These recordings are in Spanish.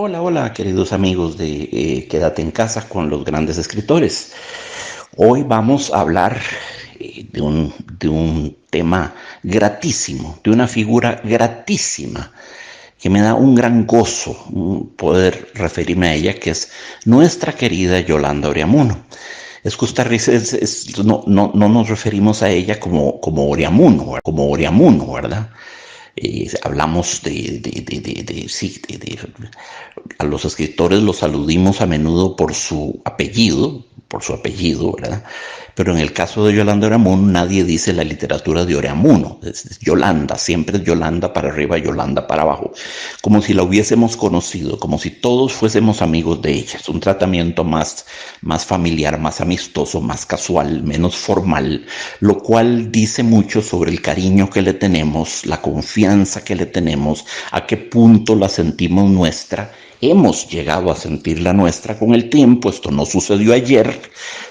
Hola, hola, queridos amigos de Quédate en casa con los grandes escritores. Hoy vamos a hablar de un tema gratísimo, de una figura gratísima que me da un gran gozo poder referirme a ella, que es nuestra querida Yolanda Oreamuno. Es costarricense, no nos referimos a ella como Oreamuno, ¿verdad? Hablamos sí, a los escritores los aludimos a menudo por su apellido, ¿verdad? Pero en el caso de Yolanda Oreamuno, nadie dice la literatura de Oreamuno, es Yolanda, siempre es Yolanda para arriba, Yolanda para abajo, como si la hubiésemos conocido, como si todos fuésemos amigos de ella. Es un tratamiento más familiar, más amistoso, más casual, menos formal, lo cual dice mucho sobre el cariño que le tenemos, la confianza que le tenemos, a qué punto la sentimos nuestra. Hemos llegado a sentirla nuestra con el tiempo. Esto no sucedió ayer.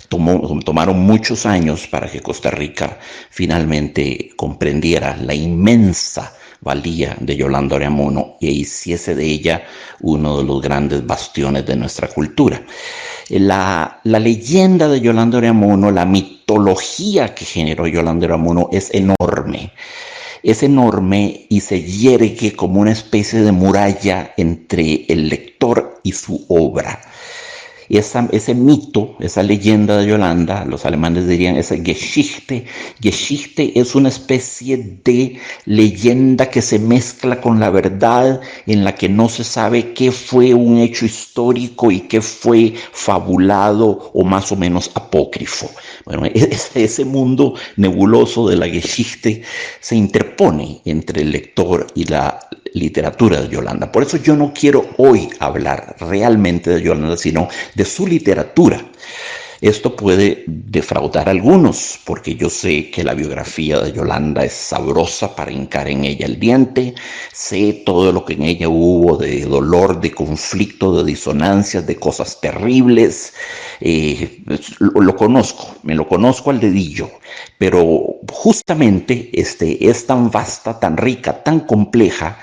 Tomaron muchos años para que Costa Rica finalmente comprendiera la inmensa valía de Yolanda Oreamuno e hiciese de ella uno de los grandes bastiones de nuestra cultura. La leyenda de Yolanda Oreamuno, la mitología que generó Yolanda Oreamuno es enorme y se yergue como una especie de muralla entre el lector y su obra. Ese mito, esa leyenda de Yolanda, los alemanes dirían ese Geschichte. Geschichte es una especie de leyenda que se mezcla con la verdad, en la que no se sabe qué fue un hecho histórico y qué fue fabulado o más o menos apócrifo. Bueno, ese mundo nebuloso de la Geschichte se interpone entre el lector y la literatura de Yolanda. Por eso yo no quiero hoy hablar realmente de Yolanda, sino de su literatura. Esto puede defraudar a algunos, porque yo sé que la biografía de Yolanda es sabrosa para hincar en ella el diente, sé todo lo que en ella hubo de dolor, de conflicto, de disonancias, de cosas terribles, me lo conozco al dedillo, pero justamente es tan vasta, tan rica, tan compleja,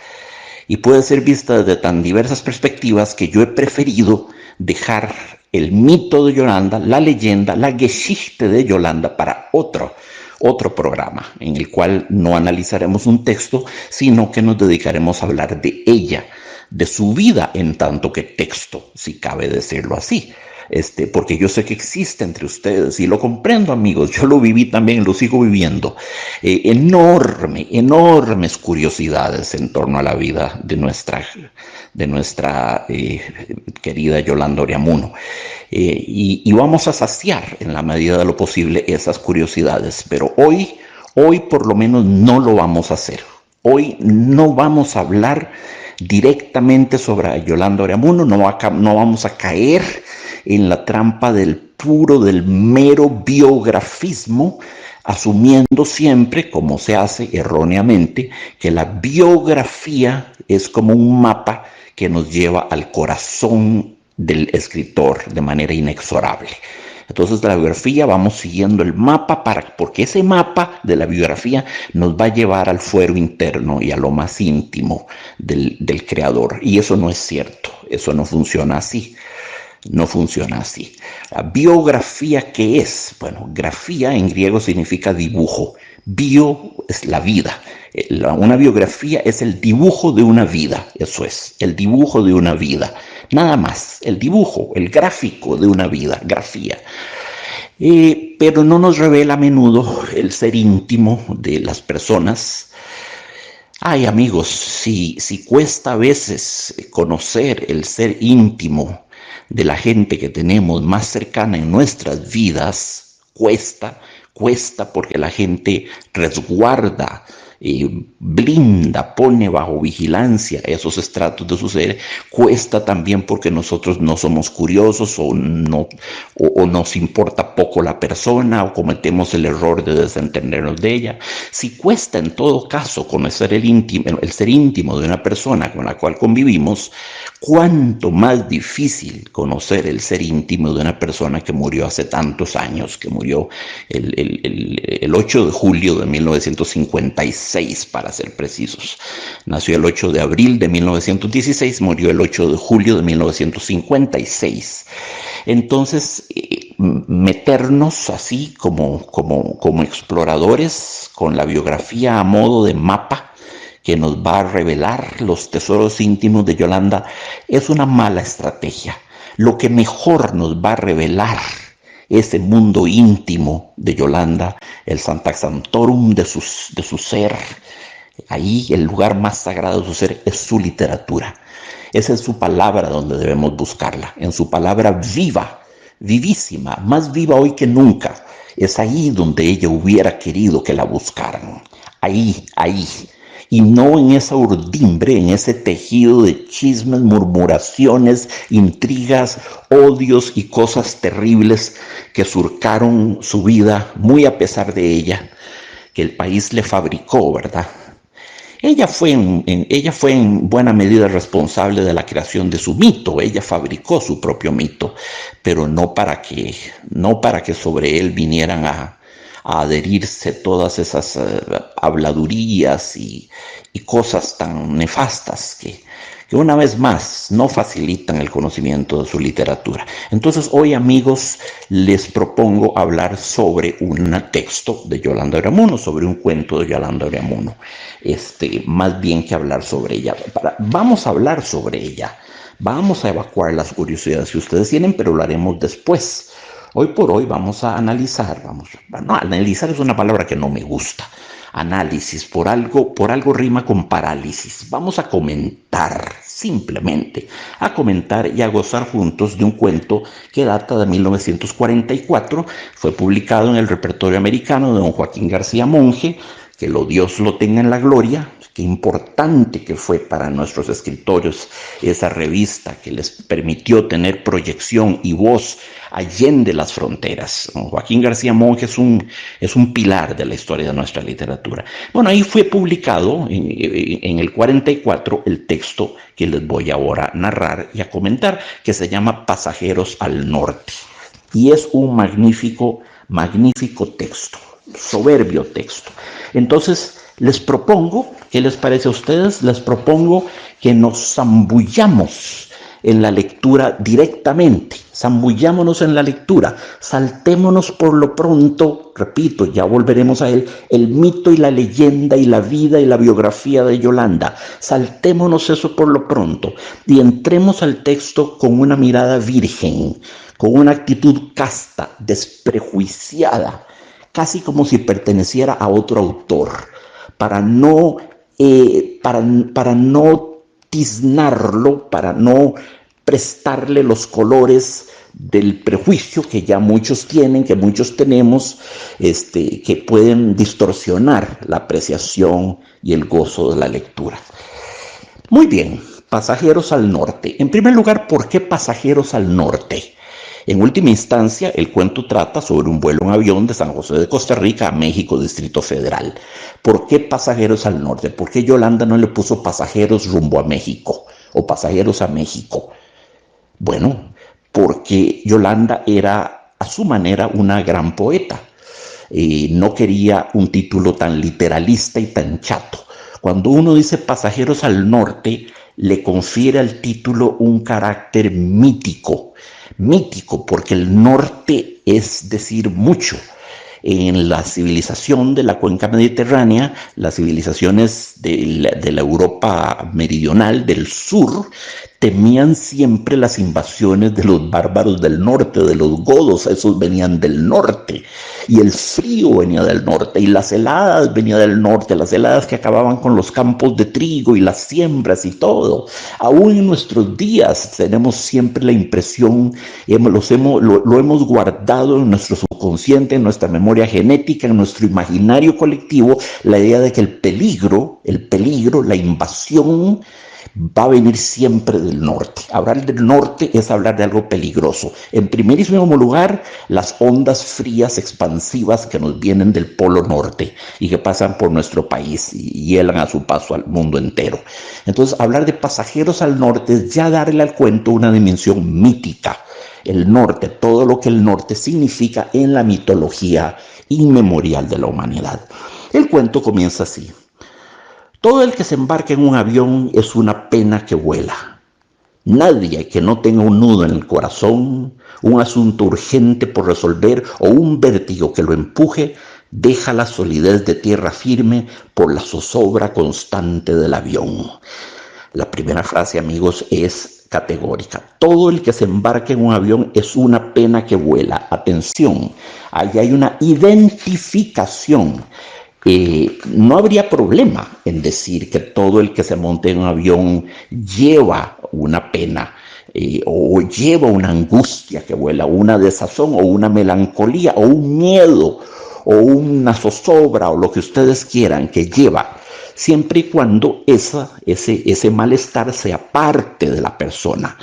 y puede ser vista desde tan diversas perspectivas que yo he preferido dejar el mito de Yolanda, la leyenda, la Geschichte de Yolanda para otro programa en el cual no analizaremos un texto, sino que nos dedicaremos a hablar de ella, de su vida en tanto que texto, si cabe decirlo así. Porque yo sé que existe entre ustedes y lo comprendo, amigos, yo lo viví también, lo sigo viviendo, enormes curiosidades en torno a la vida de nuestra querida Yolanda Oreamuno, y vamos a saciar en la medida de lo posible esas curiosidades, pero hoy por lo menos no lo vamos a hacer. Hoy no vamos a hablar directamente sobre Yolanda Oreamuno, no vamos a caer en la trampa del mero biografismo, asumiendo siempre, como se hace erróneamente, que la biografía es como un mapa que nos lleva al corazón del escritor de manera inexorable. Entonces de la biografía vamos siguiendo el mapa porque ese mapa de la biografía nos va a llevar al fuero interno y a lo más íntimo del creador. Y eso no es cierto, eso no funciona así. No funciona así. La biografía, ¿qué es? Bueno, grafía en griego significa dibujo. Bio es la vida. Una biografía es el dibujo de una vida. Eso es, el dibujo de una vida. Nada más, el dibujo, el gráfico de una vida, grafía. Pero no nos revela a menudo el ser íntimo de las personas. Ay, amigos, si cuesta a veces conocer el ser íntimo de la gente que tenemos más cercana en nuestras vidas, cuesta porque la gente resguarda, blinda, pone bajo vigilancia esos estratos de su ser. Cuesta también porque nosotros no somos curiosos o nos importa poco la persona o cometemos el error de desentendernos de ella. Si cuesta en todo caso conocer el ser íntimo de una persona con la cual convivimos, Cuánto más difícil conocer el ser íntimo de una persona que murió hace tantos años, que murió el 8 de julio de 1956, para ser precisos. Nació el 8 de abril de 1916, murió el 8 de julio de 1956. Entonces, meternos así como exploradores con la biografía a modo de mapa que nos va a revelar los tesoros íntimos de Yolanda es una mala estrategia. Lo que mejor nos va a revelar ese mundo íntimo de Yolanda, el Sancta Sanctorum de su ser, ahí el lugar más sagrado de su ser, es su literatura. Esa es su palabra donde debemos buscarla, en su palabra viva, vivísima, más viva hoy que nunca. Es ahí donde ella hubiera querido que la buscaran. Ahí. Y no en esa urdimbre, en ese tejido de chismes, murmuraciones, intrigas, odios y cosas terribles que surcaron su vida, muy a pesar de ella, que el país le fabricó, ¿verdad? Ella fue en buena medida responsable de la creación de su mito. Ella fabricó su propio mito, pero no para que sobre él vinieran a adherirse todas esas habladurías y cosas tan nefastas que una vez más no facilitan el conocimiento de su literatura. Entonces hoy, amigos, les propongo hablar sobre un texto de Yolanda de Ureamuno, sobre un cuento de Yolanda de Ureamuno, más bien que hablar sobre ella. Vamos a hablar sobre ella, vamos a evacuar las curiosidades que ustedes tienen, pero lo haremos después. Hoy por hoy vamos a analizar, analizar es una palabra que no me gusta. Análisis, por algo rima con parálisis. Vamos a comentar, simplemente, a comentar y a gozar juntos de un cuento que data de 1944, fue publicado en el repertorio americano de don Joaquín García Monge, que Dios lo tenga en la gloria. Qué importante que fue para nuestros escritores esa revista que les permitió tener proyección y voz allende las fronteras. Joaquín García Monge es un pilar de la historia de nuestra literatura. Bueno, ahí fue publicado en el 44 el texto que les voy ahora a narrar y a comentar, que se llama Pasajeros al Norte. Y es un magnífico texto, soberbio texto. Entonces, les propongo, ¿qué les parece a ustedes? Les propongo que nos zambullamos en la lectura directamente, zambullámonos en la lectura, saltémonos por lo pronto, repito, ya volveremos a él, el mito y la leyenda y la vida y la biografía de Yolanda, saltémonos eso por lo pronto y entremos al texto con una mirada virgen, con una actitud casta, desprejuiciada, casi como si perteneciera a otro autor, para no tiznarlo, para no prestarle los colores del prejuicio que ya muchos tienen, que muchos tenemos, que pueden distorsionar la apreciación y el gozo de la lectura. Muy bien, Pasajeros al Norte. En primer lugar, ¿por qué Pasajeros al Norte? En última instancia, el cuento trata sobre un vuelo en avión de San José de Costa Rica a México, Distrito Federal. ¿Por qué Pasajeros al Norte? ¿Por qué Yolanda no le puso pasajeros rumbo a México o pasajeros a México? Bueno, porque Yolanda era a su manera una gran poeta. No quería un título tan literalista y tan chato. Cuando uno dice Pasajeros al Norte, le confiere al título un carácter mítico porque el norte es decir mucho. En la civilización de la cuenca mediterránea, las civilizaciones de la Europa meridional, del sur, temían siempre las invasiones de los bárbaros del norte, de los godos. Esos venían del norte, y el frío venía del norte, y las heladas venían del norte, las heladas que acababan con los campos de trigo y las siembras y todo. Aún en nuestros días tenemos siempre la impresión, lo hemos guardado en nuestro subconsciente, en nuestra memoria genética, en nuestro imaginario colectivo, la idea de que el peligro, la invasión, va a venir siempre del norte. Hablar del norte es hablar de algo peligroso. En primerísimo lugar, las ondas frías expansivas que nos vienen del polo norte y que pasan por nuestro país y hielan a su paso al mundo entero. Entonces, hablar de pasajeros al norte es ya darle al cuento una dimensión mítica. El norte, todo lo que el norte significa en la mitología inmemorial de la humanidad. El cuento comienza así. Todo el que se embarca en un avión es una pena que vuela. Nadie que no tenga un nudo en el corazón, un asunto urgente por resolver o un vértigo que lo empuje, deja la solidez de tierra firme por la zozobra constante del avión. La primera frase, amigos, es categórica. Todo el que se embarque en un avión es una pena que vuela. Atención, ahí hay una identificación. No habría problema en decir que todo el que se monte en un avión lleva una pena o lleva una angustia que vuela, una desazón o una melancolía o un miedo o una zozobra o lo que ustedes quieran que lleva, siempre y cuando ese malestar sea parte de la persona.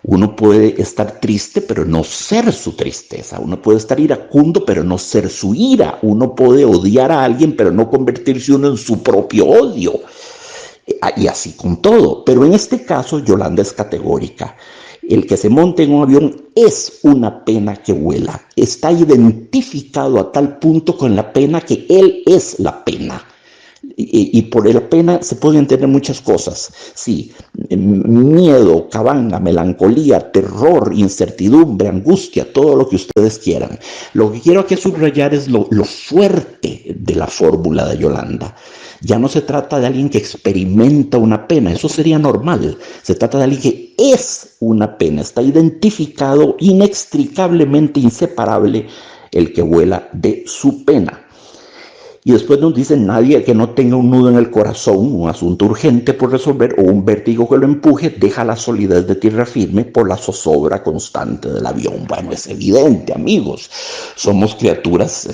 Uno puede estar triste, pero no ser su tristeza. Uno puede estar iracundo, pero no ser su ira. Uno puede odiar a alguien, pero no convertirse uno en su propio odio. Y así con todo. Pero en este caso, Yolanda es categórica. El que se monte en un avión es una pena que vuela. Está identificado a tal punto con la pena que él es la pena. Y por la pena se pueden entender muchas cosas. Sí, miedo, cabanga, melancolía, terror, incertidumbre, angustia, todo lo que ustedes quieran. Lo que quiero aquí subrayar es lo fuerte de la fórmula de Yolanda. Ya no se trata de alguien que experimenta una pena, eso sería normal. Se trata de alguien que es una pena, está identificado inextricablemente inseparable el que vuela de su pena. Y después nos dicen nadie que no tenga un nudo en el corazón, un asunto urgente por resolver o un vértigo que lo empuje, deja la solidez de tierra firme por la zozobra constante del avión. Bueno, es evidente, amigos, somos criaturas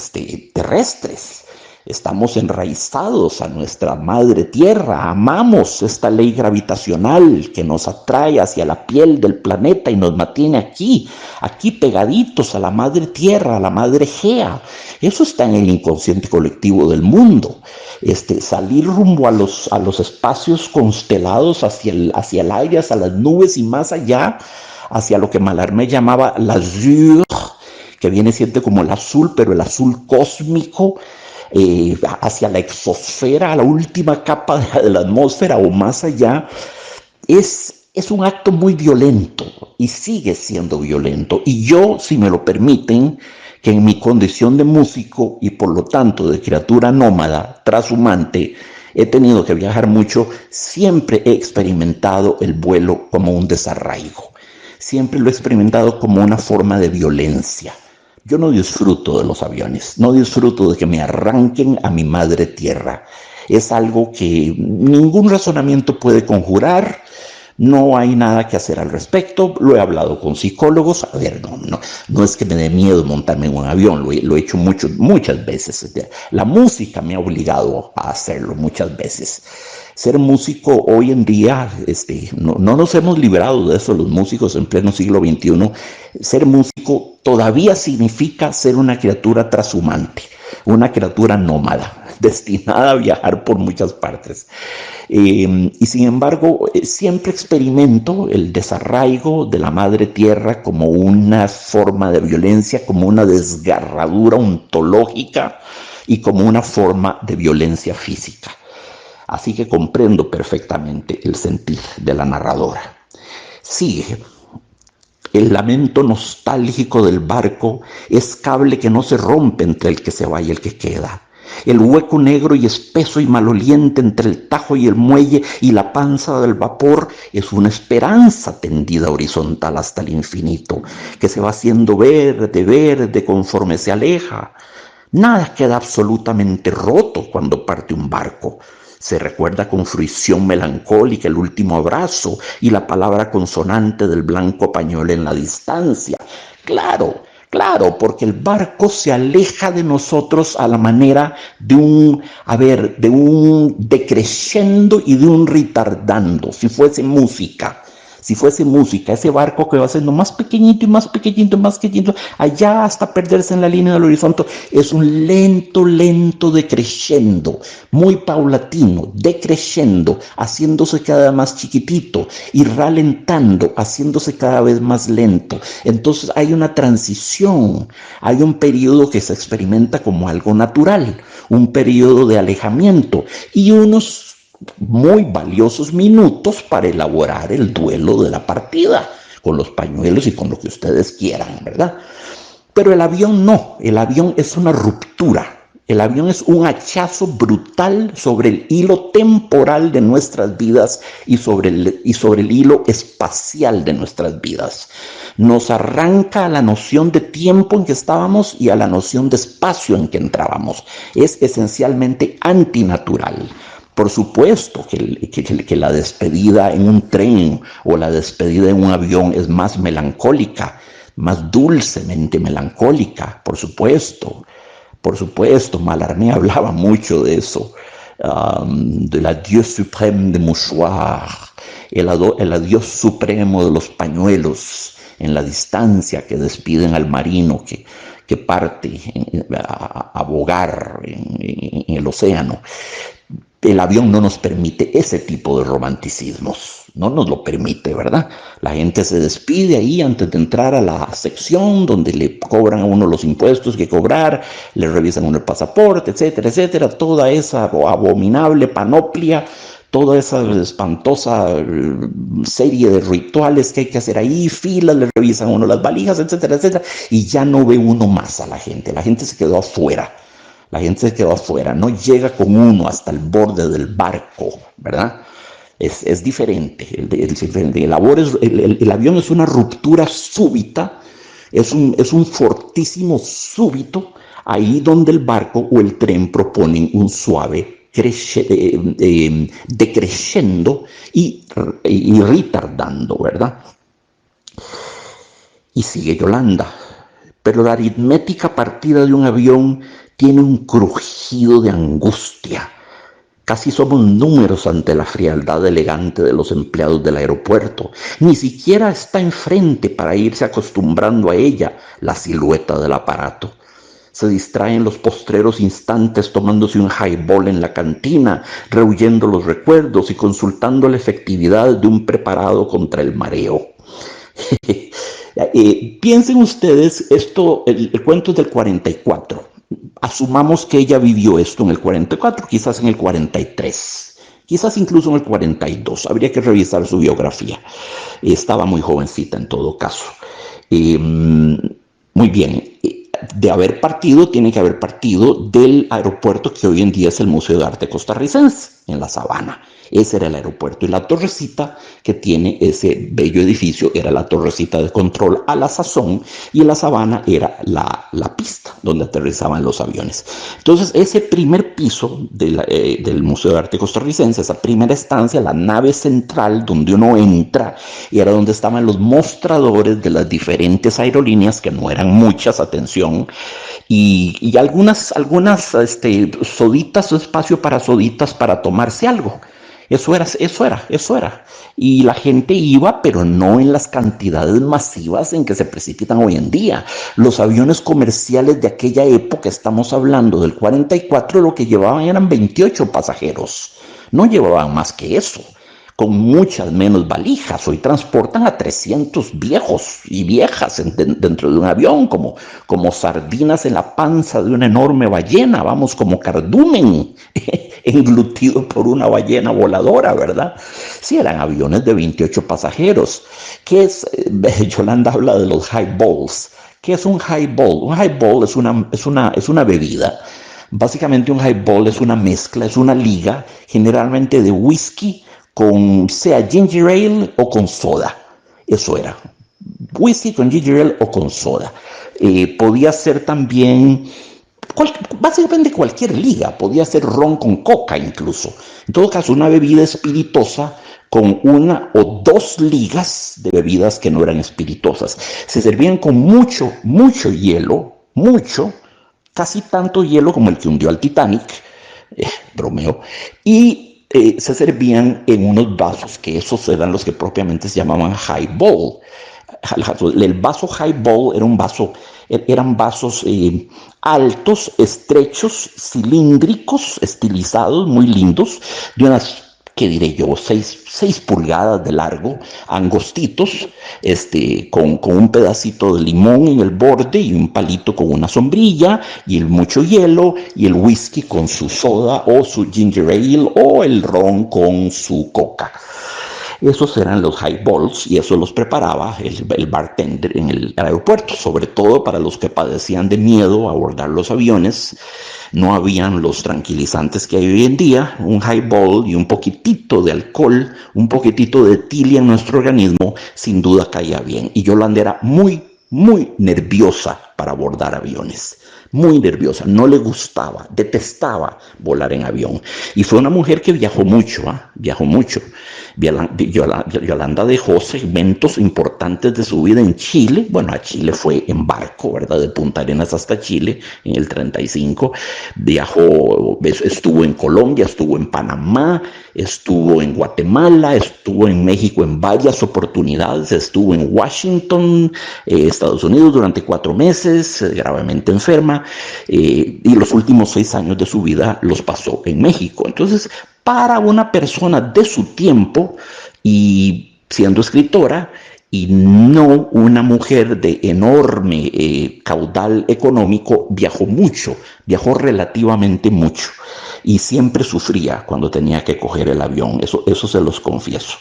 terrestres. Estamos enraizados a nuestra madre tierra, amamos esta ley gravitacional que nos atrae hacia la piel del planeta y nos mantiene aquí pegaditos a la madre tierra, a la madre Gea. Eso está en el inconsciente colectivo del mundo. Salir rumbo a los espacios constelados hacia el aire, hacia las nubes y más allá, hacia lo que Mallarmé llamaba l'azur, que viene siendo como el azul, pero el azul cósmico, hacia la exosfera, a la última capa de la atmósfera o más allá, es un acto muy violento y sigue siendo violento. Y yo, si me lo permiten, que en mi condición de músico y por lo tanto de criatura nómada, transhumante, he tenido que viajar mucho, siempre he experimentado el vuelo como un desarraigo. Siempre lo he experimentado como una forma de violencia. Yo no disfruto de los aviones, no disfruto de que me arranquen a mi madre tierra. Es algo que ningún razonamiento puede conjurar, no hay nada que hacer al respecto. Lo he hablado con psicólogos. A ver, no es que me dé miedo montarme en un avión, lo he hecho muchas veces. La música me ha obligado a hacerlo muchas veces. Ser músico hoy en día, no nos hemos librado de eso los músicos en pleno siglo XXI. Ser músico todavía significa ser una criatura transhumante, una criatura nómada, destinada a viajar por muchas partes. Y sin embargo, siempre experimento el desarraigo de la madre tierra como una forma de violencia, como una desgarradura ontológica y como una forma de violencia física. Así que comprendo perfectamente el sentir de la narradora. Sigue. El lamento nostálgico del barco es cable que no se rompe entre el que se va y el que queda. El hueco negro y espeso y maloliente entre el tajo y el muelle y la panza del vapor es una esperanza tendida horizontal hasta el infinito, que se va haciendo verde conforme se aleja. Nada queda absolutamente roto cuando parte un barco. Se recuerda con fruición melancólica el último abrazo y la palabra consonante del blanco pañuelo en la distancia. Claro, Claro, porque el barco se aleja de nosotros a la manera de de un decreciendo y de un retardando, si fuese música, ese barco que va siendo más pequeñito y más pequeñito y más pequeñito, allá hasta perderse en la línea del horizonte, es un lento decreciendo, muy paulatino, decreciendo, haciéndose cada vez más chiquitito y ralentando, haciéndose cada vez más lento. Entonces hay una transición, hay un periodo que se experimenta como algo natural, un periodo de alejamiento y unos muy valiosos minutos para elaborar el duelo de la partida, con los pañuelos y con lo que ustedes quieran, ¿verdad? Pero el avión no, el avión es una ruptura. El avión es un hachazo brutal sobre el hilo temporal de nuestras vidas y sobre el hilo espacial de nuestras vidas. Nos arranca a la noción de tiempo en que estábamos y a la noción de espacio en que entrábamos. Es esencialmente antinatural. Por supuesto que la despedida en un tren o la despedida en un avión es más melancólica, más dulcemente melancólica, por supuesto. Por supuesto, Mallarmé hablaba mucho de eso, de l'adieu suprême de mouchoir, el adiós supremo de los pañuelos en la distancia que despiden al marino que parte a bogar en el océano. El avión no nos permite ese tipo de romanticismos, no nos lo permite, ¿verdad? La gente se despide ahí antes de entrar a la sección donde le cobran a uno los impuestos que cobrar, le revisan a uno el pasaporte, etcétera, etcétera, toda esa abominable panoplia, toda esa espantosa serie de rituales que hay que hacer ahí, filas, le revisan a uno las valijas, etcétera, etcétera, y ya no ve uno más a la gente se quedó afuera. La gente se quedó afuera, no llega con uno hasta el borde del barco, ¿verdad? Es diferente. El avión es una ruptura súbita, es un fortísimo súbito, ahí donde el barco o el tren proponen un suave decreciendo y retardando, ¿verdad? Y sigue Yolanda. Pero la aritmética partida de un avión tiene un crujido de angustia. Casi somos números ante la frialdad elegante de los empleados del aeropuerto. Ni siquiera está enfrente para irse acostumbrando a ella la silueta del aparato. Se distrae en los postreros instantes tomándose un highball en la cantina, rehuyendo los recuerdos y consultando la efectividad de un preparado contra el mareo. Piensen ustedes, el cuento es del 44. Asumamos que ella vivió esto en el 44, quizás en el 43, quizás incluso en el 42. Habría que revisar su biografía. Estaba muy jovencita en todo caso. Muy bien. De haber partido, tiene que haber partido del aeropuerto que hoy en día es el Museo de Arte Costarricense, en La Sabana. Ese era el aeropuerto. Y la torrecita que tiene ese bello edificio era la torrecita de control a la sazón, y en La Sabana era la pista donde aterrizaban los aviones. Entonces, ese primer piso del Museo de Arte Costarricense, esa primera estancia, la nave central donde uno entra, y era donde estaban los mostradores de las diferentes aerolíneas, que no eran muchas, atención, y algunas soditas o espacio para soditas para tomarse algo. Eso era. Y la gente iba, pero no en las cantidades masivas en que se precipitan hoy en día. Los aviones comerciales de aquella época, estamos hablando del 44, lo que llevaban eran 28 pasajeros. No llevaban más que eso, con muchas menos valijas. Hoy transportan a 300 viejos y viejas dentro de un avión, como sardinas en la panza de una enorme ballena, vamos, como cardumen englutido por una ballena voladora, ¿verdad? Sí, eran aviones de 28 pasajeros. ¿Qué es? Yolanda habla de los highballs. ¿Qué es un highball? Un highball es una bebida. Básicamente un highball es una mezcla, es una liga, generalmente de whisky, sea ginger ale o con soda. Eso era. Whisky con ginger ale o con soda. Podía ser también básicamente cualquier liga, podía ser ron con coca incluso. En todo caso, una bebida espirituosa con una o dos ligas de bebidas que no eran espirituosas. Se servían con mucho, mucho hielo, mucho, casi tanto hielo como el que hundió al Titanic, bromeo, y se servían en unos vasos, que esos eran los que propiamente se llamaban highball. El vaso highball era un vaso, eran vasos altos, estrechos, cilíndricos, estilizados, muy lindos, de unas, ¿qué diré yo? 6 pulgadas de largo, angostitos, con un pedacito de limón en el borde y un palito con una sombrilla, y el mucho hielo, y el whisky con su soda o su ginger ale, o el ron con su coca. Esos eran los highballs y eso los preparaba el bartender en el aeropuerto, sobre todo para los que padecían de miedo a abordar los aviones. No habían los tranquilizantes que hay hoy en día. Un highball y un poquitito de alcohol, un poquitito de tilia en nuestro organismo, sin duda caía bien. Y Yolanda era muy, muy nerviosa para abordar aviones. Muy nerviosa, no le gustaba, detestaba volar en avión. Y fue una mujer que viajó mucho, viajó mucho. Yolanda dejó segmentos importantes de su vida en Chile. Bueno, a Chile fue en barco, ¿verdad? De Punta Arenas hasta Chile en el 35. Viajó, estuvo en Colombia, estuvo en Panamá, estuvo en Guatemala, estuvo en México en varias oportunidades, estuvo en Washington, Estados Unidos durante 4 meses, gravemente enferma, y los últimos 6 años de su vida los pasó en México. Entonces, para una persona de su tiempo y siendo escritora y no una mujer de enorme caudal económico, viajó mucho, viajó relativamente mucho y siempre sufría cuando tenía que coger el avión, eso se los confieso.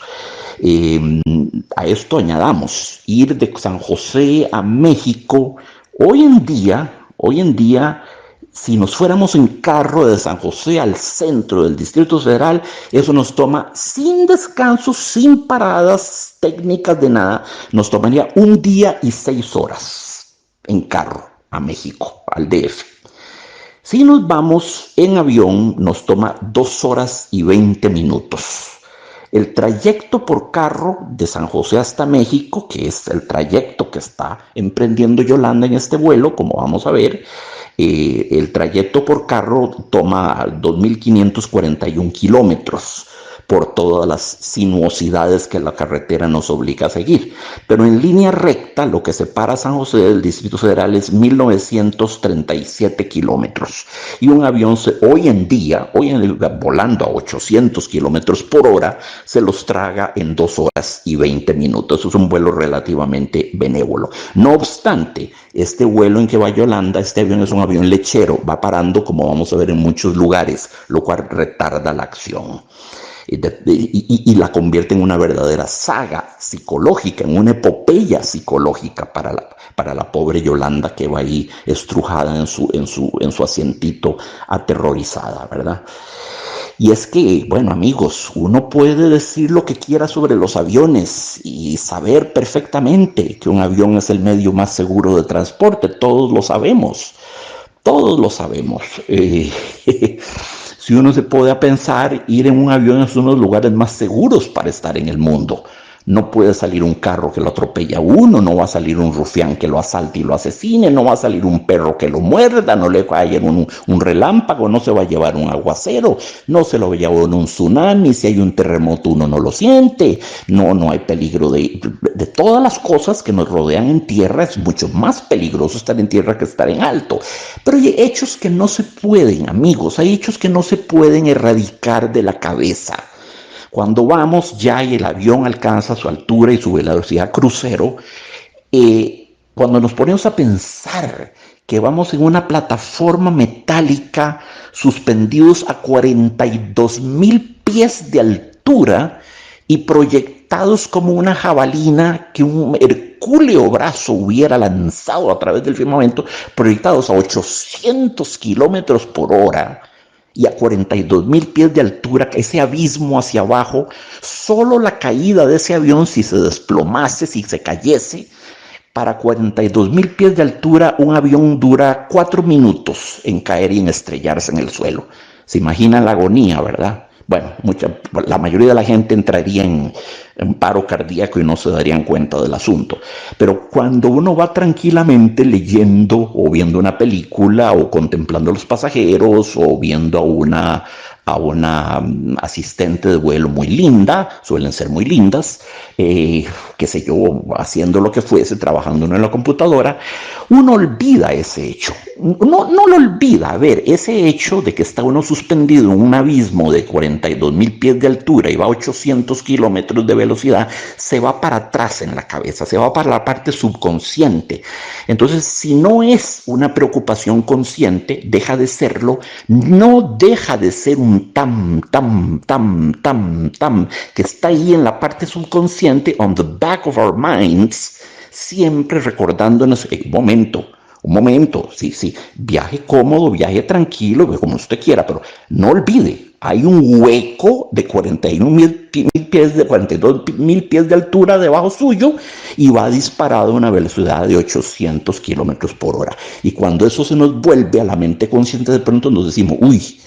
A esto añadamos ir de San José a México. Hoy en día, si nos fuéramos en carro de San José al centro del Distrito Federal, eso nos toma sin descanso, sin paradas técnicas de nada, nos tomaría 1 día y 6 horas en carro a México, al DF. Si nos vamos en avión, nos toma 2 horas y 20 minutos. El trayecto por carro de San José hasta México, que es el trayecto que está emprendiendo Yolanda en este vuelo, como vamos a ver, el trayecto por carro toma 2.541 kilómetros por todas las sinuosidades que la carretera nos obliga a seguir. Pero en línea recta, lo que separa San José del Distrito Federal es 1.937 kilómetros. Y un avión, hoy en día, volando a 800 kilómetros por hora, se los traga en 2 horas y 20 minutos. Eso es un vuelo relativamente benévolo. No obstante, este vuelo en que va Yolanda, este avión es un avión lechero, va parando, como vamos a ver, en muchos lugares, lo cual retarda la acción. Y la convierte en una verdadera saga psicológica, en una epopeya psicológica para la pobre Yolanda, que va ahí estrujada en su asientito, aterrorizada, ¿verdad? Y es que, bueno, amigos, uno puede decir lo que quiera sobre los aviones y saber perfectamente que un avión es el medio más seguro de transporte. Todos lo sabemos. Todos lo sabemos. Si uno se pone a pensar, ir en un avión es uno de los lugares más seguros para estar en el mundo. No puede salir un carro que lo atropella a uno, no va a salir un rufián que lo asalte y lo asesine, no va a salir un perro que lo muerda, no le va a llevar un relámpago, no se va a llevar un aguacero, no se lo va a llevar un tsunami, si hay un terremoto uno no lo siente, no hay peligro de todas las cosas que nos rodean en tierra. Es mucho más peligroso estar en tierra que estar en alto. Pero hay hechos que no se pueden, amigos, hay hechos que no se pueden erradicar de la cabeza. Cuando vamos ya y el avión alcanza su altura y su velocidad crucero, cuando nos ponemos a pensar que vamos en una plataforma metálica suspendidos a 42.000 pies de altura y proyectados como una jabalina que un hercúleo brazo hubiera lanzado a través del firmamento, proyectados a 800 kilómetros por hora, y a 42.000 pies de altura, ese abismo hacia abajo, solo la caída de ese avión, si se desplomase, si se cayese, para 42.000 pies de altura, un avión dura 4 minutos en caer y en estrellarse en el suelo. Se imaginan la agonía, ¿verdad? bueno, la mayoría de la gente entraría en paro cardíaco y no se darían cuenta del asunto. Pero cuando uno va tranquilamente leyendo o viendo una película o contemplando a los pasajeros o viendo a una asistente de vuelo muy linda, suelen ser muy lindas, qué sé yo, haciendo lo que fuese, trabajando en la computadora, uno olvida ese hecho. No lo olvida. A ver, ese hecho de que está uno suspendido en un abismo de 42.000 pies de altura y va a 800 kilómetros de velocidad, se va para atrás en la cabeza, se va para la parte subconsciente. Entonces, si no es una preocupación consciente, deja de serlo, no deja de ser un tam, que está ahí en la parte subconsciente, on the back of our minds, siempre recordándonos, un momento, sí, viaje cómodo, viaje tranquilo, como usted quiera, pero no olvide, hay un hueco de 42.000 pies de altura debajo suyo y va disparado a una velocidad de 800 kilómetros por hora. Y cuando eso se nos vuelve a la mente consciente, de pronto nos decimos, uy,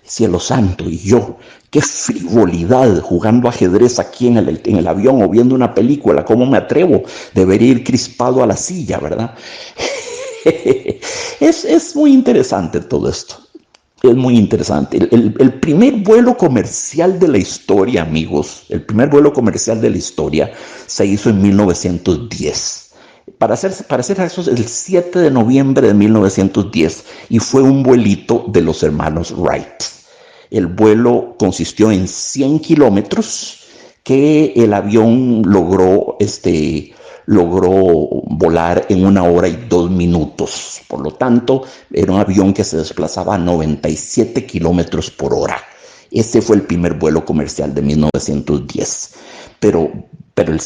cielo santo, y yo, qué frivolidad jugando ajedrez aquí en el avión o viendo una película, ¿cómo me atrevo? Debería ir crispado a la silla, ¿verdad? Es muy interesante todo esto. Es muy interesante. El primer vuelo comercial de la historia, amigos, el primer vuelo comercial de la historia se hizo en 1910. Para ser exactos, el 7 de noviembre de 1910, y fue un vuelito de los hermanos Wright. El vuelo consistió en 100 kilómetros que el avión logró volar en 1 hora y 2 minutos. Por lo tanto, era un avión que se desplazaba a 97 kilómetros por hora. Ese fue el primer vuelo comercial de 1910. Pero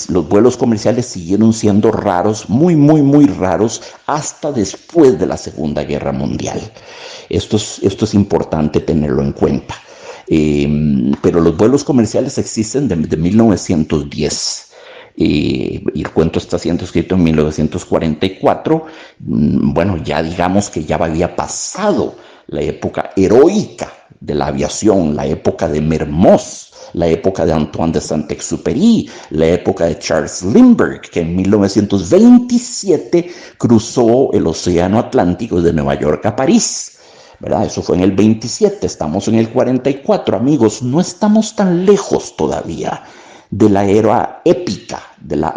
los vuelos comerciales siguieron siendo raros, muy raros, hasta después de la Segunda Guerra Mundial. Esto es importante tenerlo en cuenta. Pero los vuelos comerciales existen desde 1910. Y el cuento está siendo escrito en 1944. Bueno, ya digamos que ya había pasado la época heroica de la aviación, la época de Mermoz, la época de Antoine de Saint-Exupéry, la época de Charles Lindbergh, que en 1927 cruzó el Océano Atlántico de Nueva York a París, ¿verdad? Eso fue en el 27, estamos en el 44, amigos, no estamos tan lejos todavía de la era épica, de la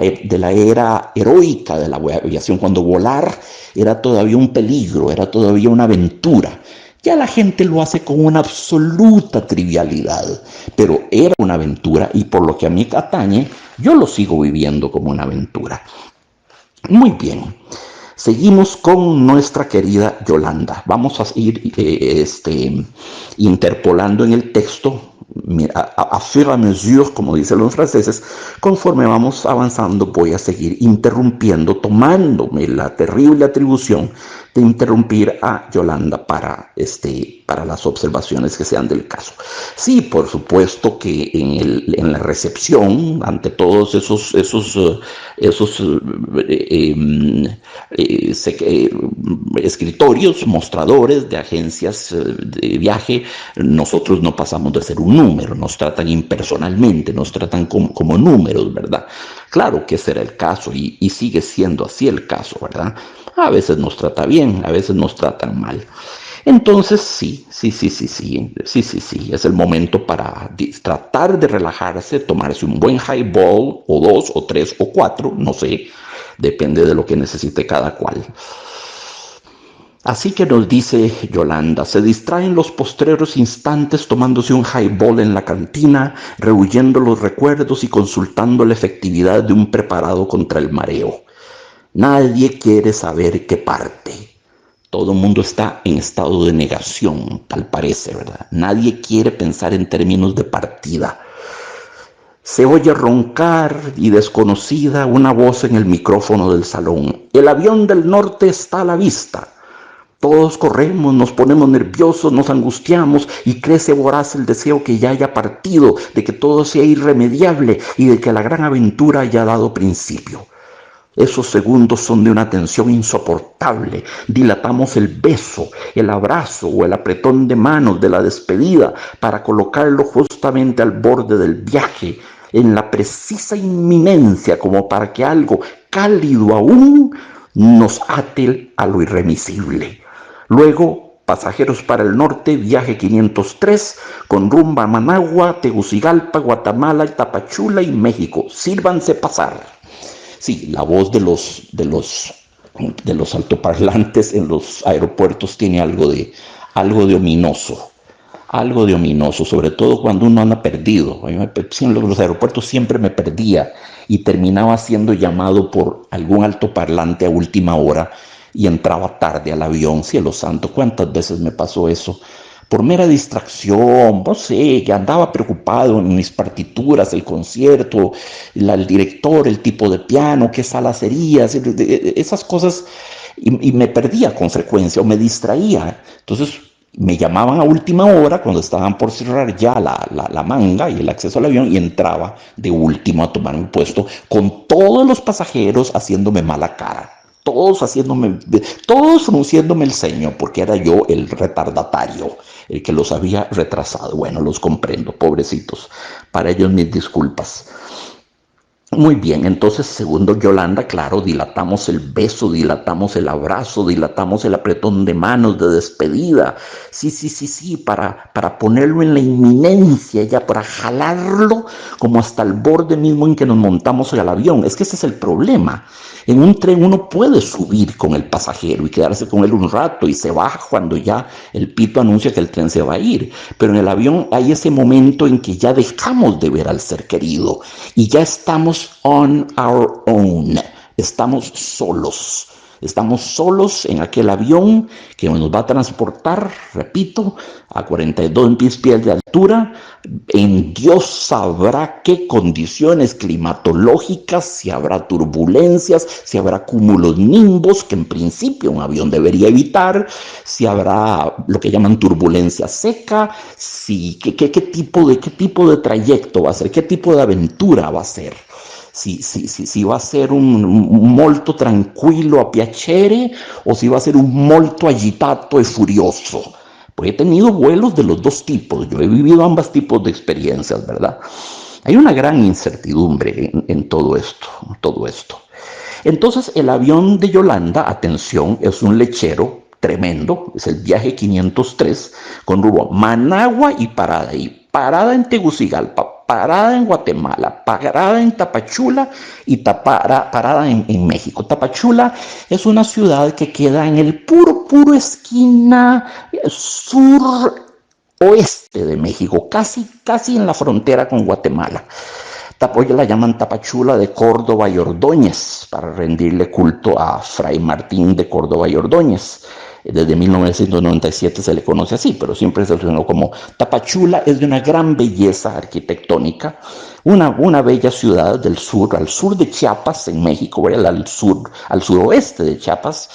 era heroica de la aviación, cuando volar era todavía un peligro, era todavía una aventura. Ya la gente lo hace con una absoluta trivialidad, pero era una aventura y por lo que a mí atañe, yo lo sigo viviendo como una aventura. Muy bien, seguimos con nuestra querida Yolanda. Vamos a ir interpolando en el texto a fur et à mesure, como dicen los franceses. Conforme vamos avanzando, voy a seguir interrumpiendo, tomándome la terrible atribución de interrumpir a Yolanda para las observaciones que sean del caso. Sí, por supuesto que en la recepción, ante todos esos escritorios, mostradores de agencias de viaje, nosotros no pasamos de ser un número, nos tratan impersonalmente, nos tratan como números, ¿verdad? Claro que ese era el caso y sigue siendo así el caso, ¿verdad? A veces nos trata bien, a veces nos tratan mal. Entonces sí, es el momento para tratar de relajarse, tomarse un buen highball, o 2, o 3, o 4, no sé, depende de lo que necesite cada cual. Así que nos dice Yolanda, se distraen los postreros instantes tomándose un highball en la cantina, rehuyendo los recuerdos y consultando la efectividad de un preparado contra el mareo. Nadie quiere saber qué parte. Todo el mundo está en estado de negación, tal parece, ¿verdad? Nadie quiere pensar en términos de partida. Se oye roncar y desconocida una voz en el micrófono del salón. El avión del norte está a la vista. Todos corremos, nos ponemos nerviosos, nos angustiamos y crece voraz el deseo que ya haya partido, de que todo sea irremediable y de que la gran aventura haya dado principio. Esos segundos son de una tensión insoportable. Dilatamos el beso, el abrazo o el apretón de manos de la despedida para colocarlo justamente al borde del viaje, en la precisa inminencia como para que algo cálido aún nos ate a lo irremisible. Luego, pasajeros para el norte, viaje 503, con rumbo a Managua, Tegucigalpa, Guatemala, Tapachula y México. Sírvanse pasar. Sí, la voz de los altoparlantes en los aeropuertos tiene algo de ominoso, sobre todo cuando uno anda perdido. En los aeropuertos siempre me perdía y terminaba siendo llamado por algún altoparlante a última hora y entraba tarde al avión. Cielo santo, ¿cuántas veces me pasó eso? Por mera distracción, no sé, que andaba preocupado en mis partituras, el concierto, el director, el tipo de piano, qué sala sería, esas cosas, y me perdía con frecuencia o me distraía. Entonces me llamaban a última hora cuando estaban por cerrar ya la manga y el acceso al avión, y entraba de último a tomar mi puesto con todos los pasajeros haciéndome mala cara. Todos frunciéndome el ceño, porque era yo el retardatario, el que los había retrasado. Bueno, los comprendo, pobrecitos. Para ellos mis disculpas. Muy bien, entonces, segundo Yolanda, claro, dilatamos el beso, dilatamos el abrazo, dilatamos el apretón de manos de despedida. Sí, para ponerlo en la inminencia, ya para jalarlo como hasta el borde mismo en que nos montamos al avión. Es que ese es el problema. En un tren uno puede subir con el pasajero y quedarse con él un rato y se baja cuando ya el pito anuncia que el tren se va a ir. Pero en el avión hay ese momento en que ya dejamos de ver al ser querido y ya estamos on our own, estamos solos. Estamos solos en aquel avión que nos va a transportar, repito, a 42 pies de altura, en Dios sabrá qué condiciones climatológicas, si habrá turbulencias, si habrá cúmulos nimbos, que en principio un avión debería evitar, si habrá lo que llaman turbulencia seca, qué tipo de trayecto va a ser, qué tipo de aventura va a ser. Si va a ser un molto tranquillo a piacere o si va a ser un molto agitato e furioso. Pues he tenido vuelos de los dos tipos, yo he vivido ambos tipos de experiencias, ¿verdad? Hay una gran incertidumbre en todo esto. Entonces el avión de Yolanda, atención, es un lechero tremendo, es el viaje 503 con rumbo a Managua y parada en Tegucigalpa, parada en Guatemala, parada en Tapachula y parada en México. Tapachula es una ciudad que queda en el puro esquina sur oeste de México, casi en la frontera con Guatemala. Hoy la llaman Tapachula de Córdoba y Ordóñez, para rendirle culto a Fray Martín de Córdoba y Ordóñez. Desde 1997 se le conoce así, pero siempre se le como Tapachula. Es de una gran belleza arquitectónica, una bella ciudad del sur, al sur de Chiapas, en México, al suroeste de Chiapas.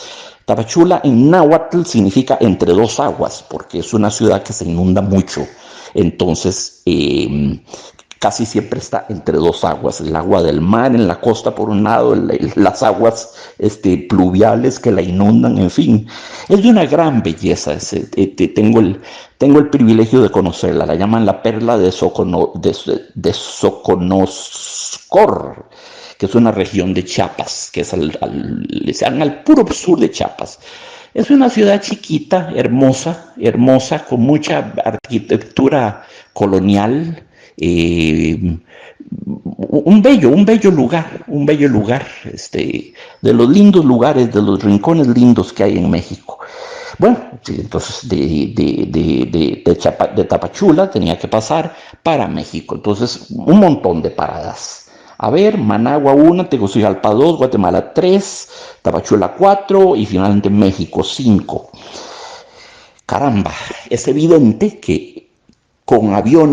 Tapachula en náhuatl significa entre dos aguas, porque es una ciudad que se inunda mucho. Entonces, casi siempre está entre dos aguas, el agua del mar en la costa por un lado, las aguas pluviales que la inundan, en fin. Es de una gran belleza. Tengo el privilegio de conocerla, la llaman la perla de Soconoscor, que es una región de Chiapas, que es al puro sur de Chiapas. Es una ciudad chiquita, hermosa, con mucha arquitectura colonial. Un bello lugar, de los lindos lugares, de los rincones lindos que hay en México. Bueno, sí, entonces de Tapachula tenía que pasar para México. Entonces, un montón de paradas. A ver, Managua 1, Tegucigalpa 2, Guatemala 3, Tapachula 4 y finalmente México 5. Caramba, es evidente que con un avión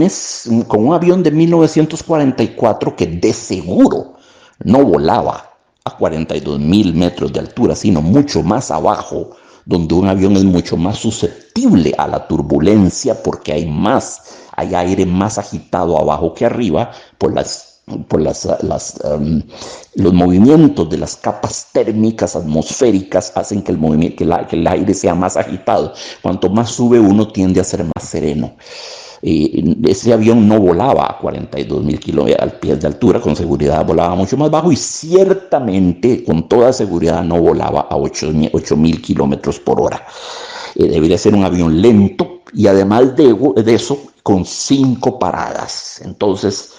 de 1944 que de seguro no volaba a 42,000 metros de altura, sino mucho más abajo, donde un avión es mucho más susceptible a la turbulencia porque hay aire más agitado abajo que arriba por las por los movimientos de las capas térmicas atmosféricas hacen que que el aire sea más agitado. Cuanto más sube uno tiende a ser más sereno. Ese avión no volaba a 42.000 pies de altura, con seguridad volaba mucho más bajo y ciertamente, con toda seguridad, no volaba a 8.000 kilómetros por hora. Debería ser un avión lento y además de eso, con 5 paradas. Entonces,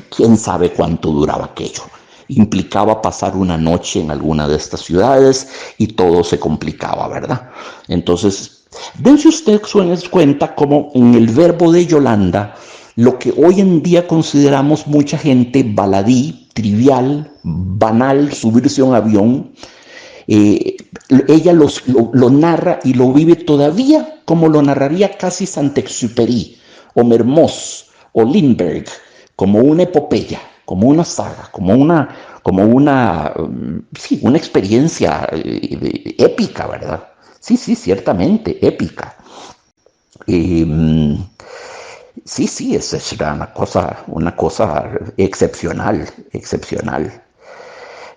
quién sabe cuánto duraba aquello. Implicaba pasar una noche en alguna de estas ciudades y todo se complicaba, ¿verdad? Entonces, dense usted cuenta como en el verbo de Yolanda, lo que hoy en día consideramos mucha gente baladí, trivial, banal, subirse a un avión, ella lo narra y lo vive todavía como lo narraría casi Saint-Exupéry o Mermoz o Lindbergh, como una epopeya, como una saga, como una experiencia épica, ¿verdad? Sí, ciertamente, épica. Sí, esa era una cosa excepcional.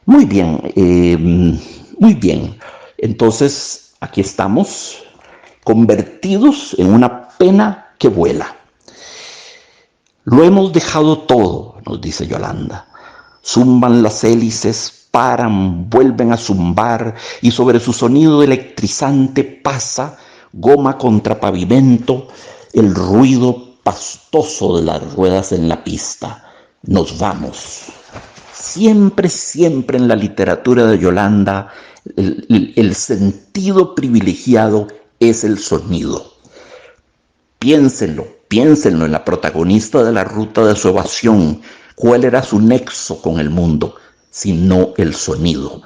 Muy bien, muy bien. Entonces, aquí estamos, convertidos en una pena que vuela. Lo hemos dejado todo, nos dice Yolanda. Zumban las hélices, paran, vuelven a zumbar y sobre su sonido electrizante pasa, goma contra pavimento, el ruido pastoso de las ruedas en la pista. Nos vamos. Siempre en la literatura de Yolanda, el sentido privilegiado es el sonido. Piénsenlo en la protagonista de la ruta de su evasión. ¿Cuál era su nexo con el mundo? Sino el sonido.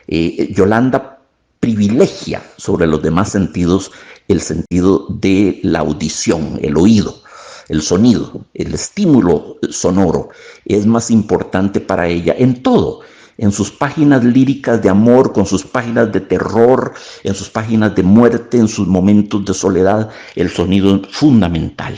Yolanda privilegia sobre los demás sentidos el sentido de la audición, el oído. El sonido, el estímulo sonoro es más importante para ella en todo, en sus páginas líricas de amor, con sus páginas de terror, en sus páginas de muerte, en sus momentos de soledad, el sonido es fundamental.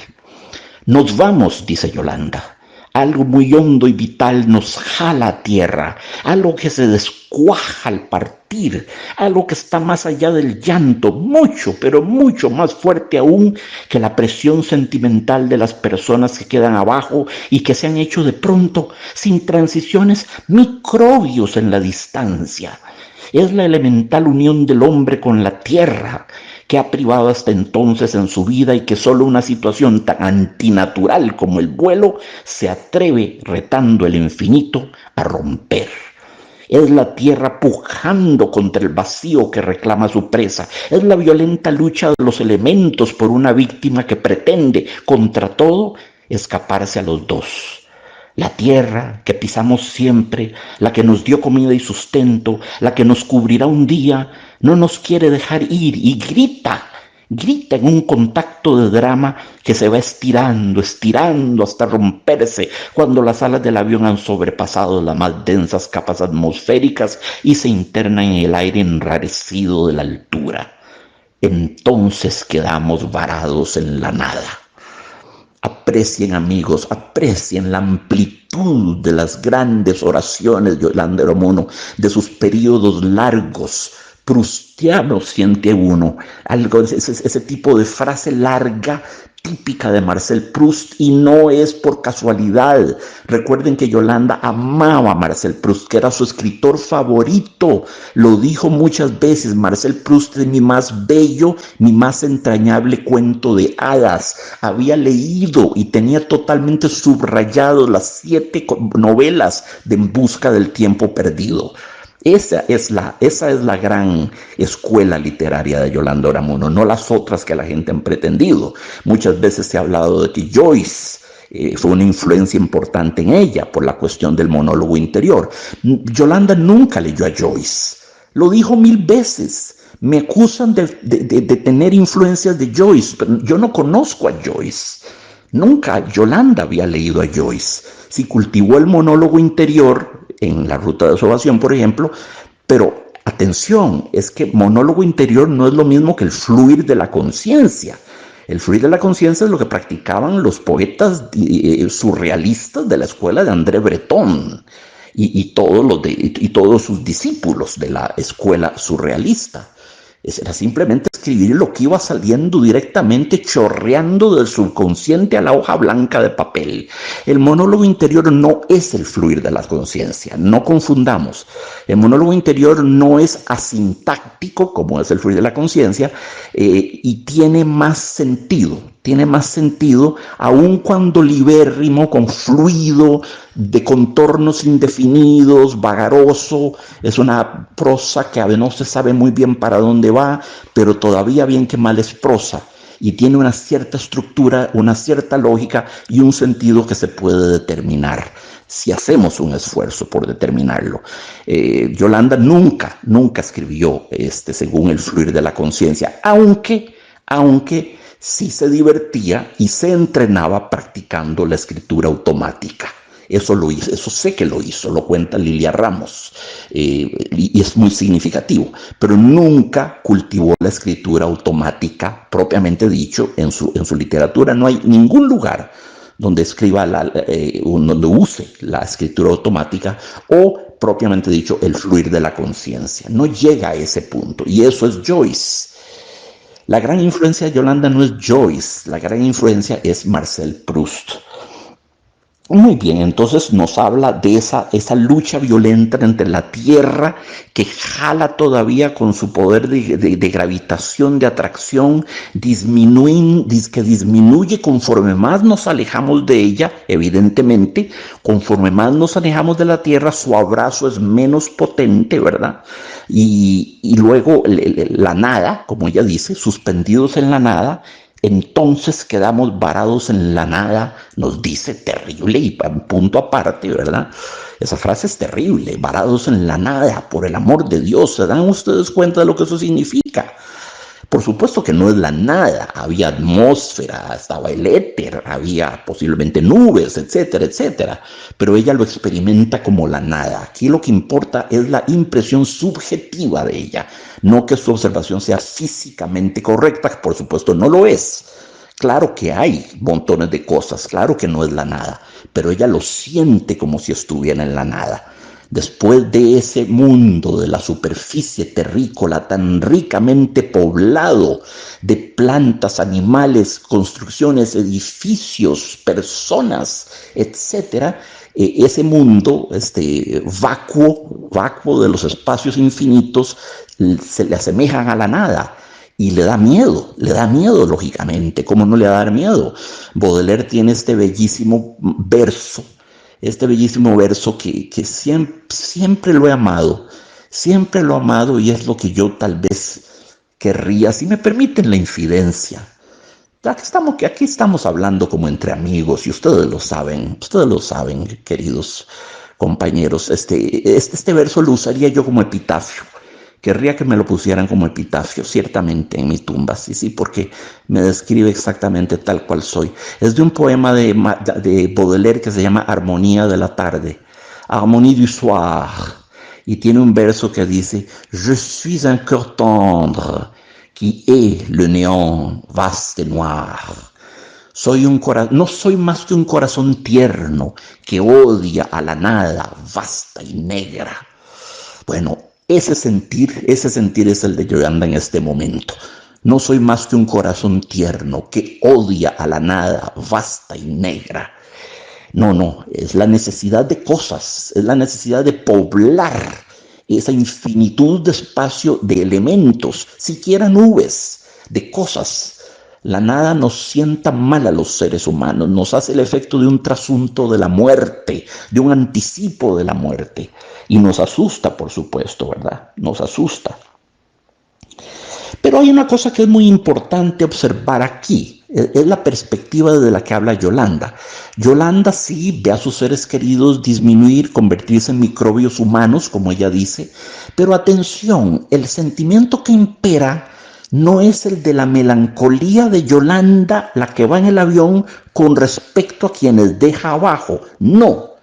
Nos vamos, dice Yolanda. Algo muy hondo y vital nos jala a tierra, algo que se descuaja al partir, algo que está más allá del llanto, mucho, pero mucho más fuerte aún que la presión sentimental de las personas que quedan abajo y que se han hecho de pronto, sin transiciones, microbios en la distancia. Es la elemental unión del hombre con la tierra, que ha privado hasta entonces en su vida y que solo una situación tan antinatural como el vuelo se atreve, retando el infinito, a romper. Es la tierra pujando contra el vacío que reclama su presa. Es la violenta lucha de los elementos por una víctima que pretende, contra todo, escaparse a los dos. La tierra que pisamos siempre, la que nos dio comida y sustento, la que nos cubrirá un día, no nos quiere dejar ir y grita en un contacto de drama que se va estirando hasta romperse cuando las alas del avión han sobrepasado las más densas capas atmosféricas y se internan en el aire enrarecido de la altura. Entonces quedamos varados en la nada. Aprecien, amigos, aprecien la amplitud de las grandes oraciones de Yolanda Oramuno, de sus periodos largos, proustianos, siente uno, ese tipo de frase larga típica de Marcel Proust, y no es por casualidad. Recuerden que Yolanda amaba a Marcel Proust, que era su escritor favorito. Lo dijo muchas veces: Marcel Proust es mi más bello, mi más entrañable cuento de hadas. Había leído y tenía totalmente subrayado las 7 novelas de En busca del tiempo perdido. Esa es la gran escuela literaria de Yolanda Oramuno, no las otras que la gente han pretendido. Muchas veces se ha hablado de que Joyce fue una influencia importante en ella por la cuestión del monólogo interior. Yolanda nunca leyó a Joyce, lo dijo 1000 veces. Me acusan de tener influencias de Joyce, pero yo no conozco a Joyce. Nunca Yolanda había leído a Joyce. Sí cultivó el monólogo interior en La ruta de su evasión, por ejemplo, pero atención, es que monólogo interior no es lo mismo que el fluir de la conciencia. El fluir de la conciencia es lo que practicaban los poetas surrealistas de la escuela de André Breton y todos sus discípulos de la escuela surrealista. Era simplemente escribir lo que iba saliendo directamente, chorreando del subconsciente a la hoja blanca de papel. El monólogo interior no es el fluir de la conciencia, no confundamos. El monólogo interior no es asintáctico, como es el fluir de la conciencia, y tiene más sentido. Tiene más sentido, aun cuando libérrimo, con fluido, de contornos indefinidos, vagaroso. Es una prosa que a veces no se sabe muy bien para dónde va, pero todavía bien que mal es prosa. Y tiene una cierta estructura, una cierta lógica y un sentido que se puede determinar si hacemos un esfuerzo por determinarlo. Yolanda nunca escribió según el fluir de la conciencia, aunque sí se divertía y se entrenaba practicando la escritura automática. Eso lo hizo, eso sé que lo hizo, lo cuenta Lilia Ramos, y es muy significativo, pero nunca cultivó la escritura automática propiamente dicho en su literatura. No hay ningún lugar donde escriba, donde use la escritura automática o propiamente dicho el fluir de la conciencia. No llega a ese punto, y eso es Joyce. La gran influencia de Yolanda no es Joyce, la gran influencia es Marcel Proust. Muy bien, entonces nos habla de esa lucha violenta entre la Tierra, que jala todavía con su poder de gravitación, de atracción, que disminuye conforme más nos alejamos de ella, evidentemente. Conforme más nos alejamos de la Tierra, su abrazo es menos potente, ¿verdad? Y luego la nada, como ella dice, suspendidos en la nada. Entonces quedamos varados en la nada, nos dice terrible y punto aparte, ¿verdad? Esa frase es terrible, varados en la nada, por el amor de Dios. ¿Se dan ustedes cuenta de lo que eso significa? Por supuesto que no es la nada, había atmósfera, estaba el éter, había posiblemente nubes, etcétera, etcétera, pero ella lo experimenta como la nada. Aquí lo que importa es la impresión subjetiva de ella, no que su observación sea físicamente correcta, por supuesto no lo es. Claro que hay montones de cosas, claro que no es la nada, pero ella lo siente como si estuviera en la nada. Después de ese mundo de la superficie terrícola tan ricamente poblado de plantas, animales, construcciones, edificios, personas, etc., ese mundo, vacuo de los espacios infinitos, se le asemejan a la nada. Y le da miedo, lógicamente. ¿Cómo no le va a dar miedo? Baudelaire tiene este bellísimo verso que siempre lo he amado, y es lo que yo tal vez querría, si me permiten la infidencia. Aquí estamos hablando como entre amigos, y ustedes lo saben, queridos compañeros. Este verso lo usaría yo como epitafio. Querría que me lo pusieran como epitafio, ciertamente, en mi tumba, sí, porque me describe exactamente tal cual soy. Es de un poema de Baudelaire que se llama Armonía de la tarde, Harmonie du soir, y tiene un verso que dice: Je suis un cœur tendre qui est le néant vaste et noir. No soy más que un corazón tierno que odia a la nada vasta y negra. Bueno, ese sentir es el de Yolanda en este momento. No soy más que un corazón tierno que odia a la nada vasta y negra. No, es la necesidad de cosas, es la necesidad de poblar esa infinitud de espacio, de elementos, siquiera nubes, de cosas. La nada nos sienta mal a los seres humanos, nos hace el efecto de un trasunto de la muerte, de un anticipo de la muerte. Y nos asusta, por supuesto, ¿verdad? Nos asusta. Pero hay una cosa que es muy importante observar aquí. Es la perspectiva de la que habla Yolanda. Yolanda sí ve a sus seres queridos disminuir, convertirse en microbios humanos, como ella dice. Pero atención, el sentimiento que impera no es el de la melancolía de Yolanda, la que va en el avión, con respecto a quienes deja abajo. No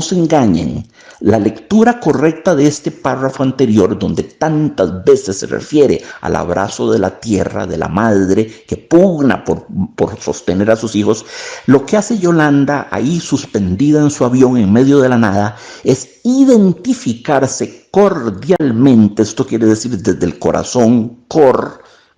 se engañen. La lectura correcta de este párrafo anterior, donde tantas veces se refiere al abrazo de la tierra, de la madre que pugna por sostener a sus hijos, lo que hace Yolanda ahí suspendida en su avión en medio de la nada es identificarse cordialmente, esto quiere decir desde el corazón,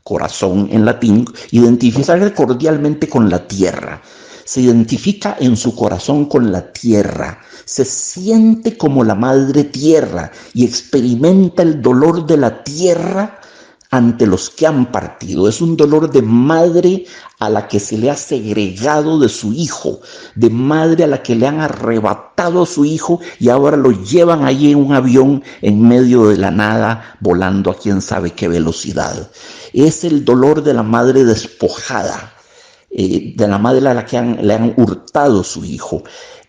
corazón en latín, identificarse cordialmente con la tierra. Se identifica en su corazón con la tierra, se siente como la madre tierra y experimenta el dolor de la tierra ante los que han partido. Es un dolor de madre a la que se le ha segregado de su hijo, de madre a la que le han arrebatado a su hijo y ahora lo llevan allí en un avión en medio de la nada, volando a quién sabe qué velocidad. Es el dolor de la madre despojada, de la madre a la que le han hurtado su hijo.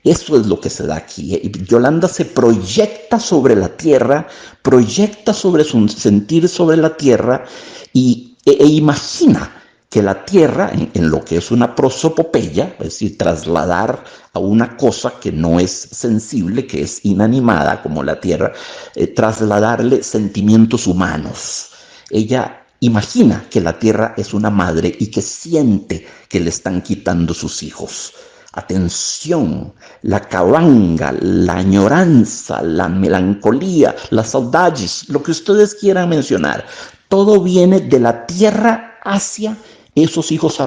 Eso es lo que se da aquí. Yolanda se proyecta sobre la tierra, proyecta sobre su sentir sobre la tierra e imagina que la tierra, en lo que es una prosopopeya, es decir, trasladar a una cosa que no es sensible, que es inanimada como la tierra, trasladarle sentimientos humanos. Ella imagina que la tierra es una madre y que siente que le están quitando sus hijos. Atención, la cabanga, la añoranza, la melancolía, las saudades, lo que ustedes quieran mencionar, todo viene de la tierra hacia esos hijos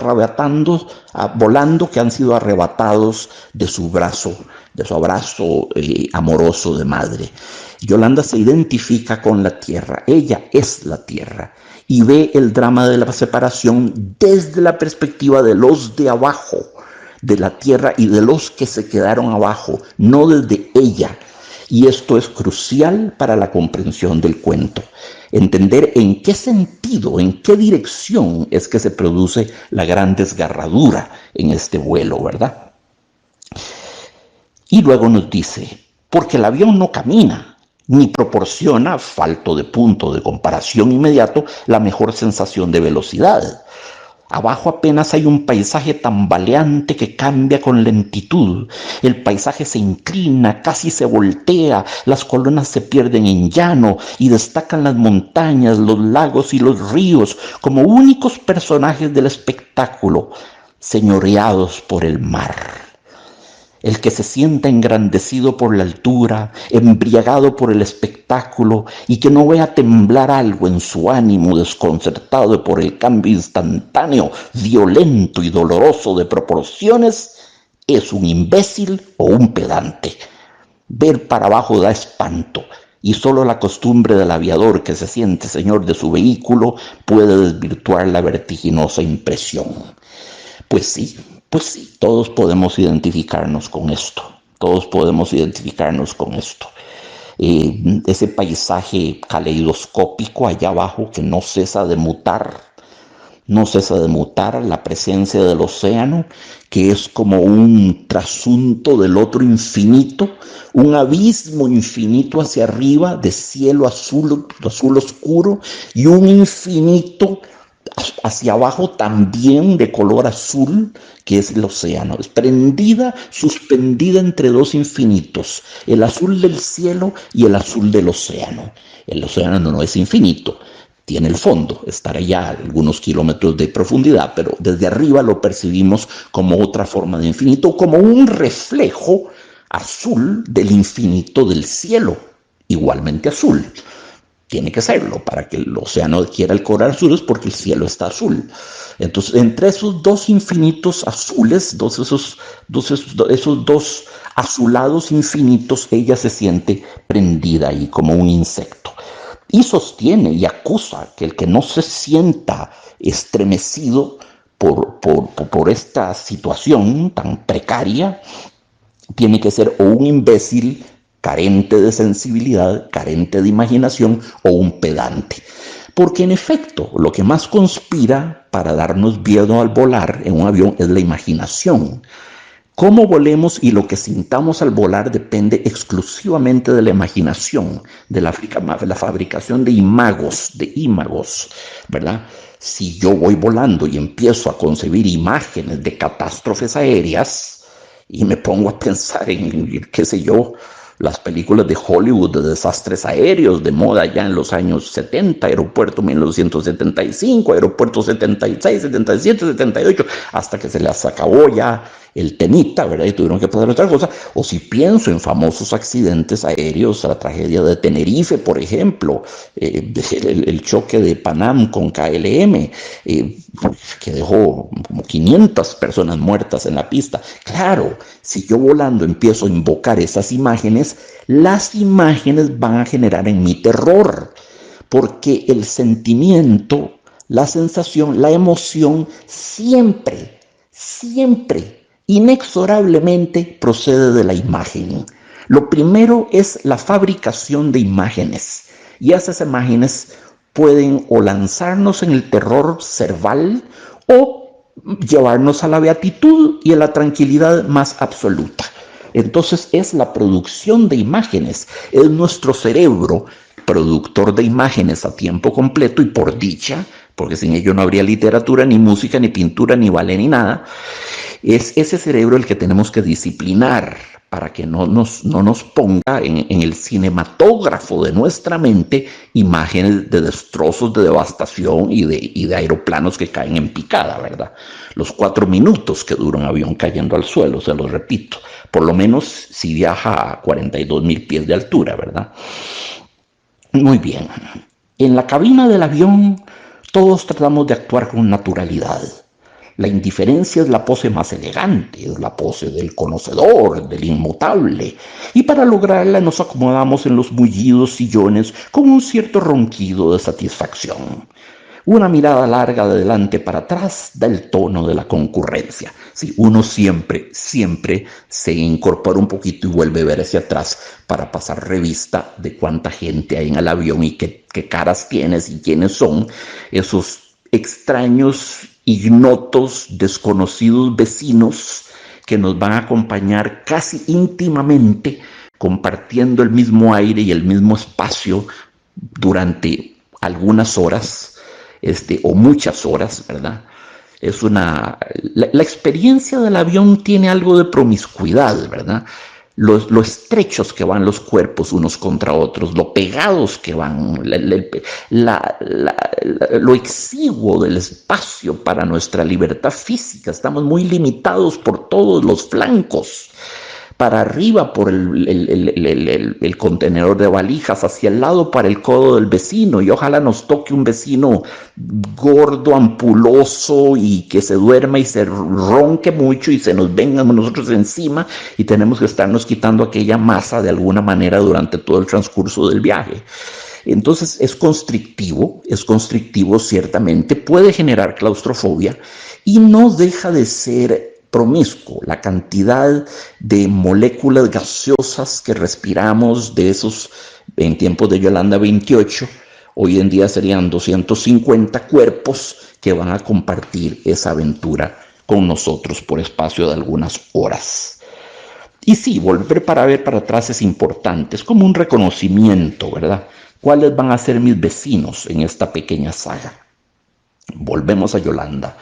volando que han sido arrebatados de su abrazo amoroso de madre. Yolanda se identifica con la tierra, ella es la tierra y ve el drama de la separación desde la perspectiva de los de abajo, de la tierra y de los que se quedaron abajo, no desde ella. Y esto es crucial para la comprensión del cuento. Entender en qué sentido, en qué dirección es que se produce la gran desgarradura en este vuelo, ¿verdad? Y luego nos dice, porque el avión no camina, ni proporciona, falto de punto de comparación inmediato, la mejor sensación de velocidad. Abajo apenas hay un paisaje tambaleante que cambia con lentitud. El paisaje se inclina, casi se voltea, las colinas se pierden en llano y destacan las montañas, los lagos y los ríos como únicos personajes del espectáculo, señoreados por el mar. El que se sienta engrandecido por la altura, embriagado por el espectáculo y que no vea temblar algo en su ánimo desconcertado por el cambio instantáneo, violento y doloroso de proporciones, es un imbécil o un pedante. Ver para abajo da espanto y solo la costumbre del aviador que se siente señor de su vehículo puede desvirtuar la vertiginosa impresión. Pues sí, todos podemos identificarnos con esto, ese paisaje caleidoscópico allá abajo que no cesa de mutar, la presencia del océano, que es como un trasunto del otro infinito, un abismo infinito hacia arriba de cielo azul oscuro y un infinito hacia abajo también de color azul, que es el océano, es suspendida entre dos infinitos, el azul del cielo y el azul del océano. El océano no es infinito, tiene el fondo, estará ya a algunos kilómetros de profundidad, pero desde arriba lo percibimos como otra forma de infinito, como un reflejo azul del infinito del cielo, igualmente azul. Tiene que serlo para que el océano adquiera el color azul, es porque el cielo está azul. Entonces, entre esos dos infinitos azules, esos dos azulados infinitos, ella se siente prendida ahí como un insecto. Y sostiene y acusa que el que no se sienta estremecido por esta situación tan precaria, tiene que ser o un imbécil carente de sensibilidad, carente de imaginación o un pedante. Porque en efecto, lo que más conspira para darnos miedo al volar en un avión es la imaginación. Cómo volemos y lo que sintamos al volar depende exclusivamente de la imaginación, de la fabricación de imagos, ¿verdad? Si yo voy volando y empiezo a concebir imágenes de catástrofes aéreas y me pongo a pensar en, qué sé yo, las películas de Hollywood de desastres aéreos de moda ya en los años 70, Aeropuerto 1975, Aeropuerto 76, 77, 78, hasta que se les acabó ya el temita, ¿verdad? Y tuvieron que pasar otra cosa. O si pienso en famosos accidentes aéreos, la tragedia de Tenerife, por ejemplo, el choque de Panam con KLM, que dejó como 500 personas muertas en la pista. Claro, si yo volando empiezo a invocar esas imágenes, las imágenes van a generar en mí terror, porque el sentimiento, la sensación, la emoción siempre, siempre, inexorablemente procede de la imagen. Lo primero es la fabricación de imágenes, y esas imágenes pueden o lanzarnos en el terror cerval o llevarnos a la beatitud y a la tranquilidad más absoluta. Entonces es la producción de imágenes, es nuestro cerebro productor de imágenes a tiempo completo, y por dicha, porque sin ello no habría literatura, ni música, ni pintura, ni ballet, ni nada. Es ese cerebro el que tenemos que disciplinar para que no nos ponga en el cinematógrafo de nuestra mente imágenes de destrozos, de devastación y de aeroplanos que caen en picada, ¿verdad? Los 4 minutos que dura un avión cayendo al suelo, se los repito, por lo menos si viaja a 42,000 pies de altura, ¿verdad? Muy bien. En la cabina del avión todos tratamos de actuar con naturalidad. La indiferencia es la pose más elegante, es la pose del conocedor, del inmutable, y para lograrla nos acomodamos en los mullidos sillones con un cierto ronquido de satisfacción. Una mirada larga de adelante para atrás da el tono de la concurrencia. Sí, uno siempre se incorpora un poquito y vuelve a ver hacia atrás para pasar revista de cuánta gente hay en el avión y qué caras tienes y quiénes son esos extraños, ignotos, desconocidos vecinos que nos van a acompañar casi íntimamente, compartiendo el mismo aire y el mismo espacio durante algunas horas, o muchas horas, ¿verdad? La experiencia del avión tiene algo de promiscuidad, ¿verdad? Lo estrechos que van los cuerpos unos contra otros, lo pegados que van, lo exiguo del espacio para nuestra libertad física. Estamos muy limitados por todos los flancos. Para arriba por el contenedor de valijas, hacia el lado para el codo del vecino, y ojalá nos toque un vecino gordo, ampuloso y que se duerma y se ronque mucho y se nos venga nosotros encima y tenemos que estarnos quitando aquella masa de alguna manera durante todo el transcurso del viaje. Entonces es constrictivo ciertamente, puede generar claustrofobia y no deja de ser promiscuo. La cantidad de moléculas gaseosas que respiramos de esos, en tiempos de Yolanda 28, hoy en día serían 250 cuerpos que van a compartir esa aventura con nosotros por espacio de algunas horas. Y sí, volver para ver para atrás es importante, es como un reconocimiento, ¿verdad? ¿Cuáles van a ser mis vecinos en esta pequeña saga? Volvemos a Yolanda.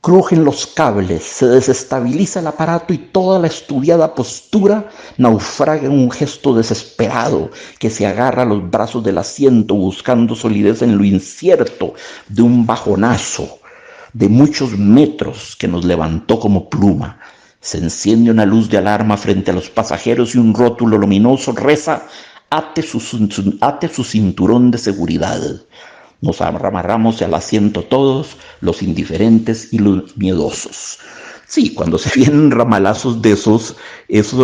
Crujen los cables, se desestabiliza el aparato y toda la estudiada postura naufraga en un gesto desesperado que se agarra a los brazos del asiento buscando solidez en lo incierto de un bajonazo de muchos metros que nos levantó como pluma. Se enciende una luz de alarma frente a los pasajeros y un rótulo luminoso reza: ate su cinturón de seguridad. Nos amarramos al asiento todos, los indiferentes y los miedosos. Sí, cuando se vienen ramalazos de esos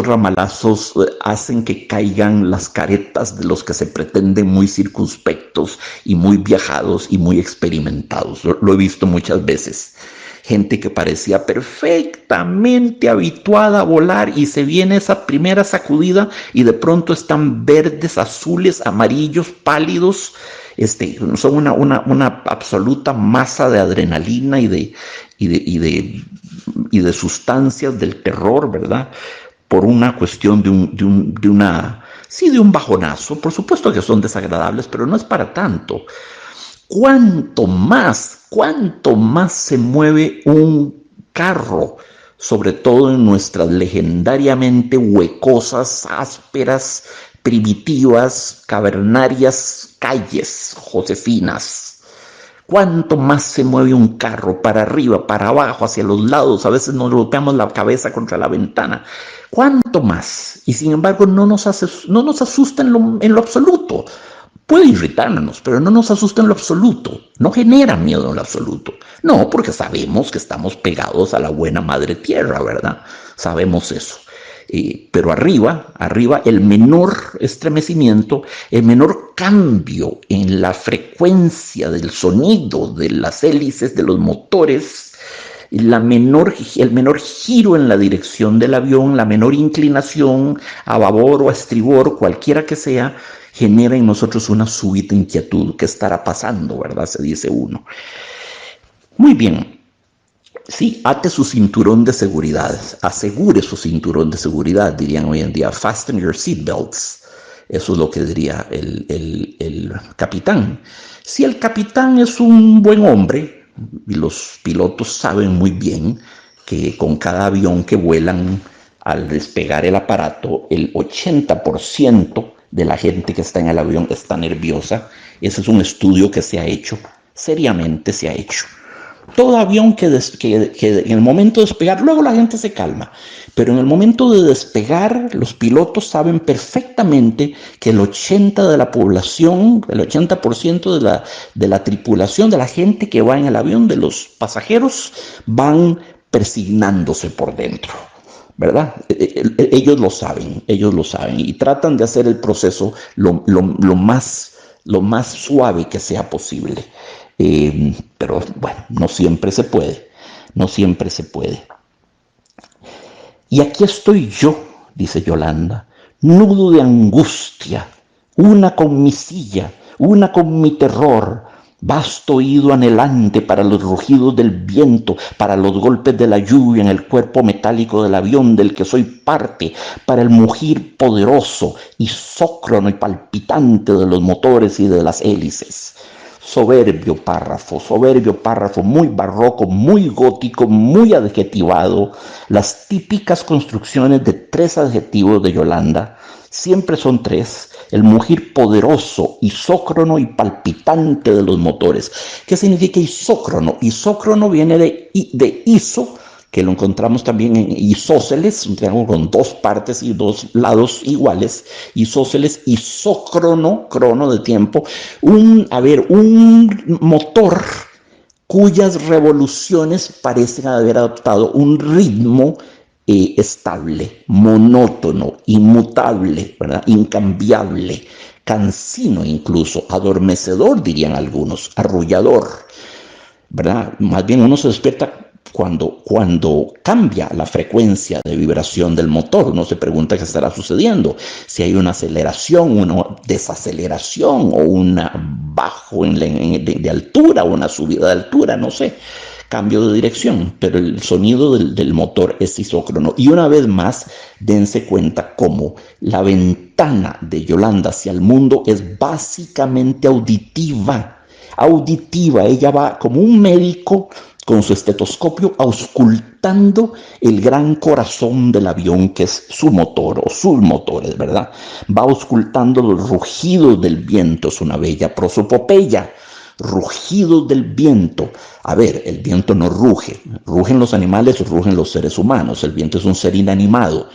ramalazos hacen que caigan las caretas de los que se pretenden muy circunspectos y muy viajados y muy experimentados. Lo he visto muchas veces. Gente que parecía perfectamente habituada a volar y se viene esa primera sacudida y de pronto están verdes, azules, amarillos, pálidos. Son una absoluta masa de adrenalina y de sustancias del terror, ¿verdad? Por una cuestión de un bajonazo. Por supuesto que son desagradables, pero no es para tanto. Cuánto más se mueve un carro sobre todo en nuestras legendariamente huecosas, ásperas, primitivas, cavernarias calles josefinas. ¿Cuánto más se mueve un carro para arriba, para abajo, hacia los lados? A veces nos golpeamos la cabeza contra la ventana. ¿Cuánto más? Y sin embargo no nos asusta en lo absoluto. Puede irritarnos, pero no nos asusta en lo absoluto. No genera miedo en lo absoluto. No, porque sabemos que estamos pegados a la buena madre tierra, ¿verdad? Sabemos eso. Pero arriba, el menor estremecimiento, el menor cambio en la frecuencia del sonido de las hélices de los motores, el menor giro en la dirección del avión, la menor inclinación a babor o a estribor, cualquiera que sea, genera en nosotros una súbita inquietud. ¿Qué estará pasando, verdad? Se dice uno. Muy bien. Sí, ate su cinturón de seguridad, asegure su cinturón de seguridad, dirían hoy en día, fasten your seatbelts. Eso es lo que diría el capitán. Si el capitán es un buen hombre, y los pilotos saben muy bien que con cada avión que vuelan, al despegar el aparato, el 80% de la gente que está en el avión está nerviosa. Ese es un estudio que se ha hecho, seriamente se ha hecho. Todo avión que en el momento de despegar, luego la gente se calma, pero en el momento de despegar, los pilotos saben perfectamente que el 80% de la población, el 80% de la tripulación, de la gente que va en el avión, de los pasajeros, van persignándose por dentro, ¿verdad? Ellos lo saben, y tratan de hacer el proceso lo más suave que sea posible. Pero bueno, no siempre se puede. Y aquí estoy yo, dice Yolanda, nudo de angustia, una con mi silla, una con mi terror, vasto oído anhelante para los rugidos del viento, para los golpes de la lluvia en el cuerpo metálico del avión del que soy parte, para el mugir poderoso, isócrono y palpitante de los motores y de las hélices. Soberbio párrafo, muy barroco, muy gótico, muy adjetivado. Las típicas construcciones de 3 adjetivos de Yolanda, siempre son 3. El mugir poderoso, isócrono y palpitante de los motores. ¿Qué significa isócrono? Isócrono viene de iso, que lo encontramos también en isósceles, un triángulo con 2 partes y 2 lados iguales, isósceles, isócrono, crono de tiempo, un motor cuyas revoluciones parecen haber adoptado un ritmo estable, monótono, inmutable, ¿verdad? Incambiable, cansino incluso, adormecedor dirían algunos, arrullador, ¿verdad? Más bien uno se despierta cuando cambia la frecuencia de vibración del motor. Uno se pregunta qué estará sucediendo, si hay una aceleración, una desaceleración o un bajo de altura o una subida de altura, no sé, cambio de dirección, pero el sonido del motor es isócrono. Y una vez más, dense cuenta cómo la ventana de Yolanda hacia el mundo es básicamente auditiva. Ella va como un médico con su estetoscopio auscultando el gran corazón del avión, que es su motor o sus motores, ¿verdad? Va auscultando los rugidos del viento, es una bella prosopopeya. Rugidos del viento. A ver, el viento no ruge. Rugen los animales o rugen los seres humanos. El viento es un ser inanimado.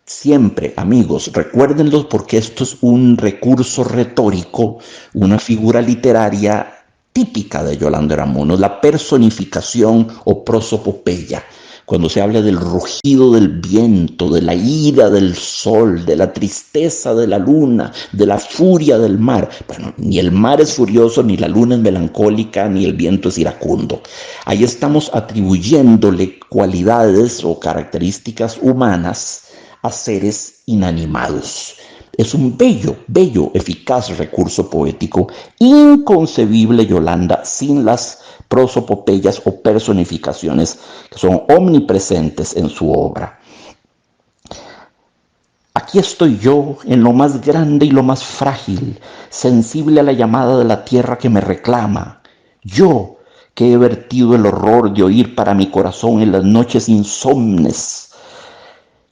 Siempre, amigos, recuérdenlo, porque esto es un recurso retórico, una figura literaria típica de Yolanda Oramuno, la personificación o prosopopeya. Cuando se habla del rugido del viento, de la ira del sol, de la tristeza de la luna, de la furia del mar. Bueno, ni el mar es furioso, ni la luna es melancólica, ni el viento es iracundo. Ahí estamos atribuyéndole cualidades o características humanas a seres inanimados. Es un bello, eficaz recurso poético, inconcebible, Yolanda, sin las prosopopeyas o personificaciones que son omnipresentes en su obra. Aquí estoy yo, en lo más grande y lo más frágil, sensible a la llamada de la tierra que me reclama. Yo, que he vertido el horror de oír para mi corazón en las noches insomnes.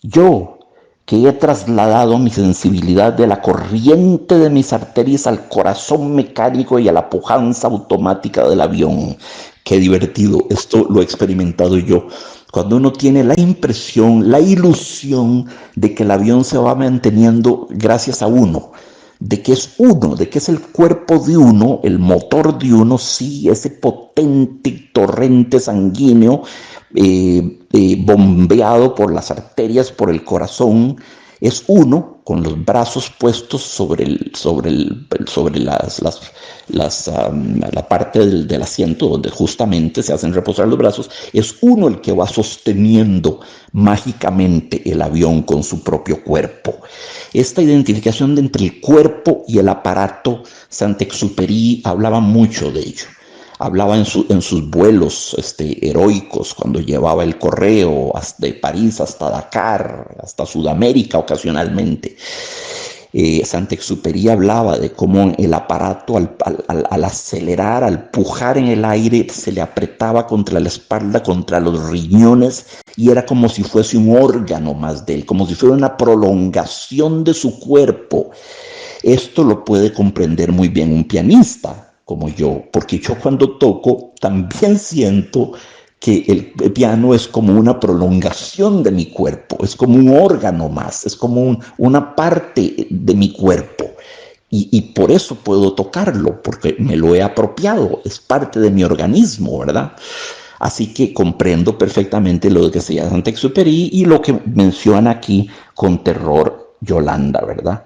Yo, que he trasladado mi sensibilidad de la corriente de mis arterias al corazón mecánico y a la pujanza automática del avión. Qué divertido, esto lo he experimentado yo. Cuando uno tiene la impresión, la ilusión de que el avión se va manteniendo gracias a uno, de que es uno, de que es el cuerpo de uno, el motor de uno, sí, ese potente torrente sanguíneo bombeado por las arterias, por el corazón, es uno con los brazos puestos sobre la parte del asiento donde justamente se hacen reposar los brazos, es uno el que va sosteniendo mágicamente el avión con su propio cuerpo. Esta identificación de entre el cuerpo y el aparato, Saint-Exupéry hablaba mucho de ello. Hablaba en sus vuelos heroicos, cuando llevaba el correo de París hasta Dakar, hasta Sudamérica ocasionalmente. Saint-Exupéry hablaba de cómo el aparato al acelerar, al pujar en el aire, se le apretaba contra la espalda, contra los riñones, y era como si fuese un órgano más de él, como si fuera una prolongación de su cuerpo. Esto lo puede comprender muy bien un pianista como yo, porque yo cuando toco también siento que el piano es como una prolongación de mi cuerpo, es como un órgano más, es como una parte de mi cuerpo. Y por eso puedo tocarlo, porque me lo he apropiado, es parte de mi organismo, ¿verdad? Así que comprendo perfectamente lo que se llama Saint-Exupéry y lo que menciona aquí con terror Yolanda, ¿verdad?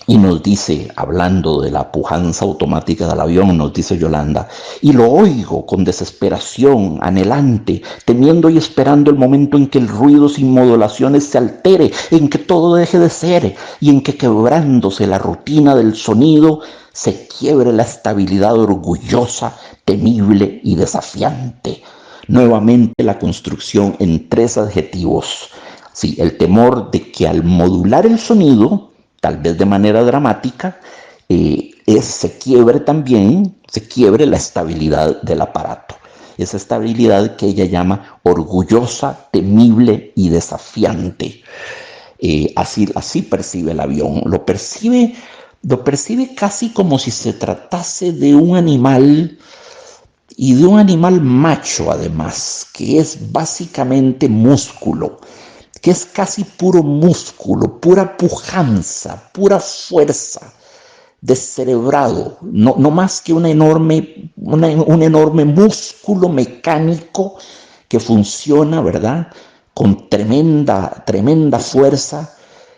Y nos dice, hablando de la pujanza automática del avión, nos dice Yolanda, y lo oigo con desesperación, anhelante, temiendo y esperando el momento en que el ruido sin modulaciones se altere, en que todo deje de ser, y en que quebrándose la rutina del sonido, se quiebre la estabilidad orgullosa, temible y desafiante. Nuevamente la construcción en 3 adjetivos. Sí, el temor de que al modular el sonido, tal vez de manera dramática, se quiebre la estabilidad del aparato. Esa estabilidad que ella llama orgullosa, temible y desafiante. Así percibe el avión. Lo percibe casi como si se tratase de un animal, y de un animal macho además, que es básicamente músculo, que es casi puro músculo, pura pujanza, pura fuerza, descerebrado, no más que un enorme músculo mecánico que funciona, ¿verdad?, con tremenda fuerza.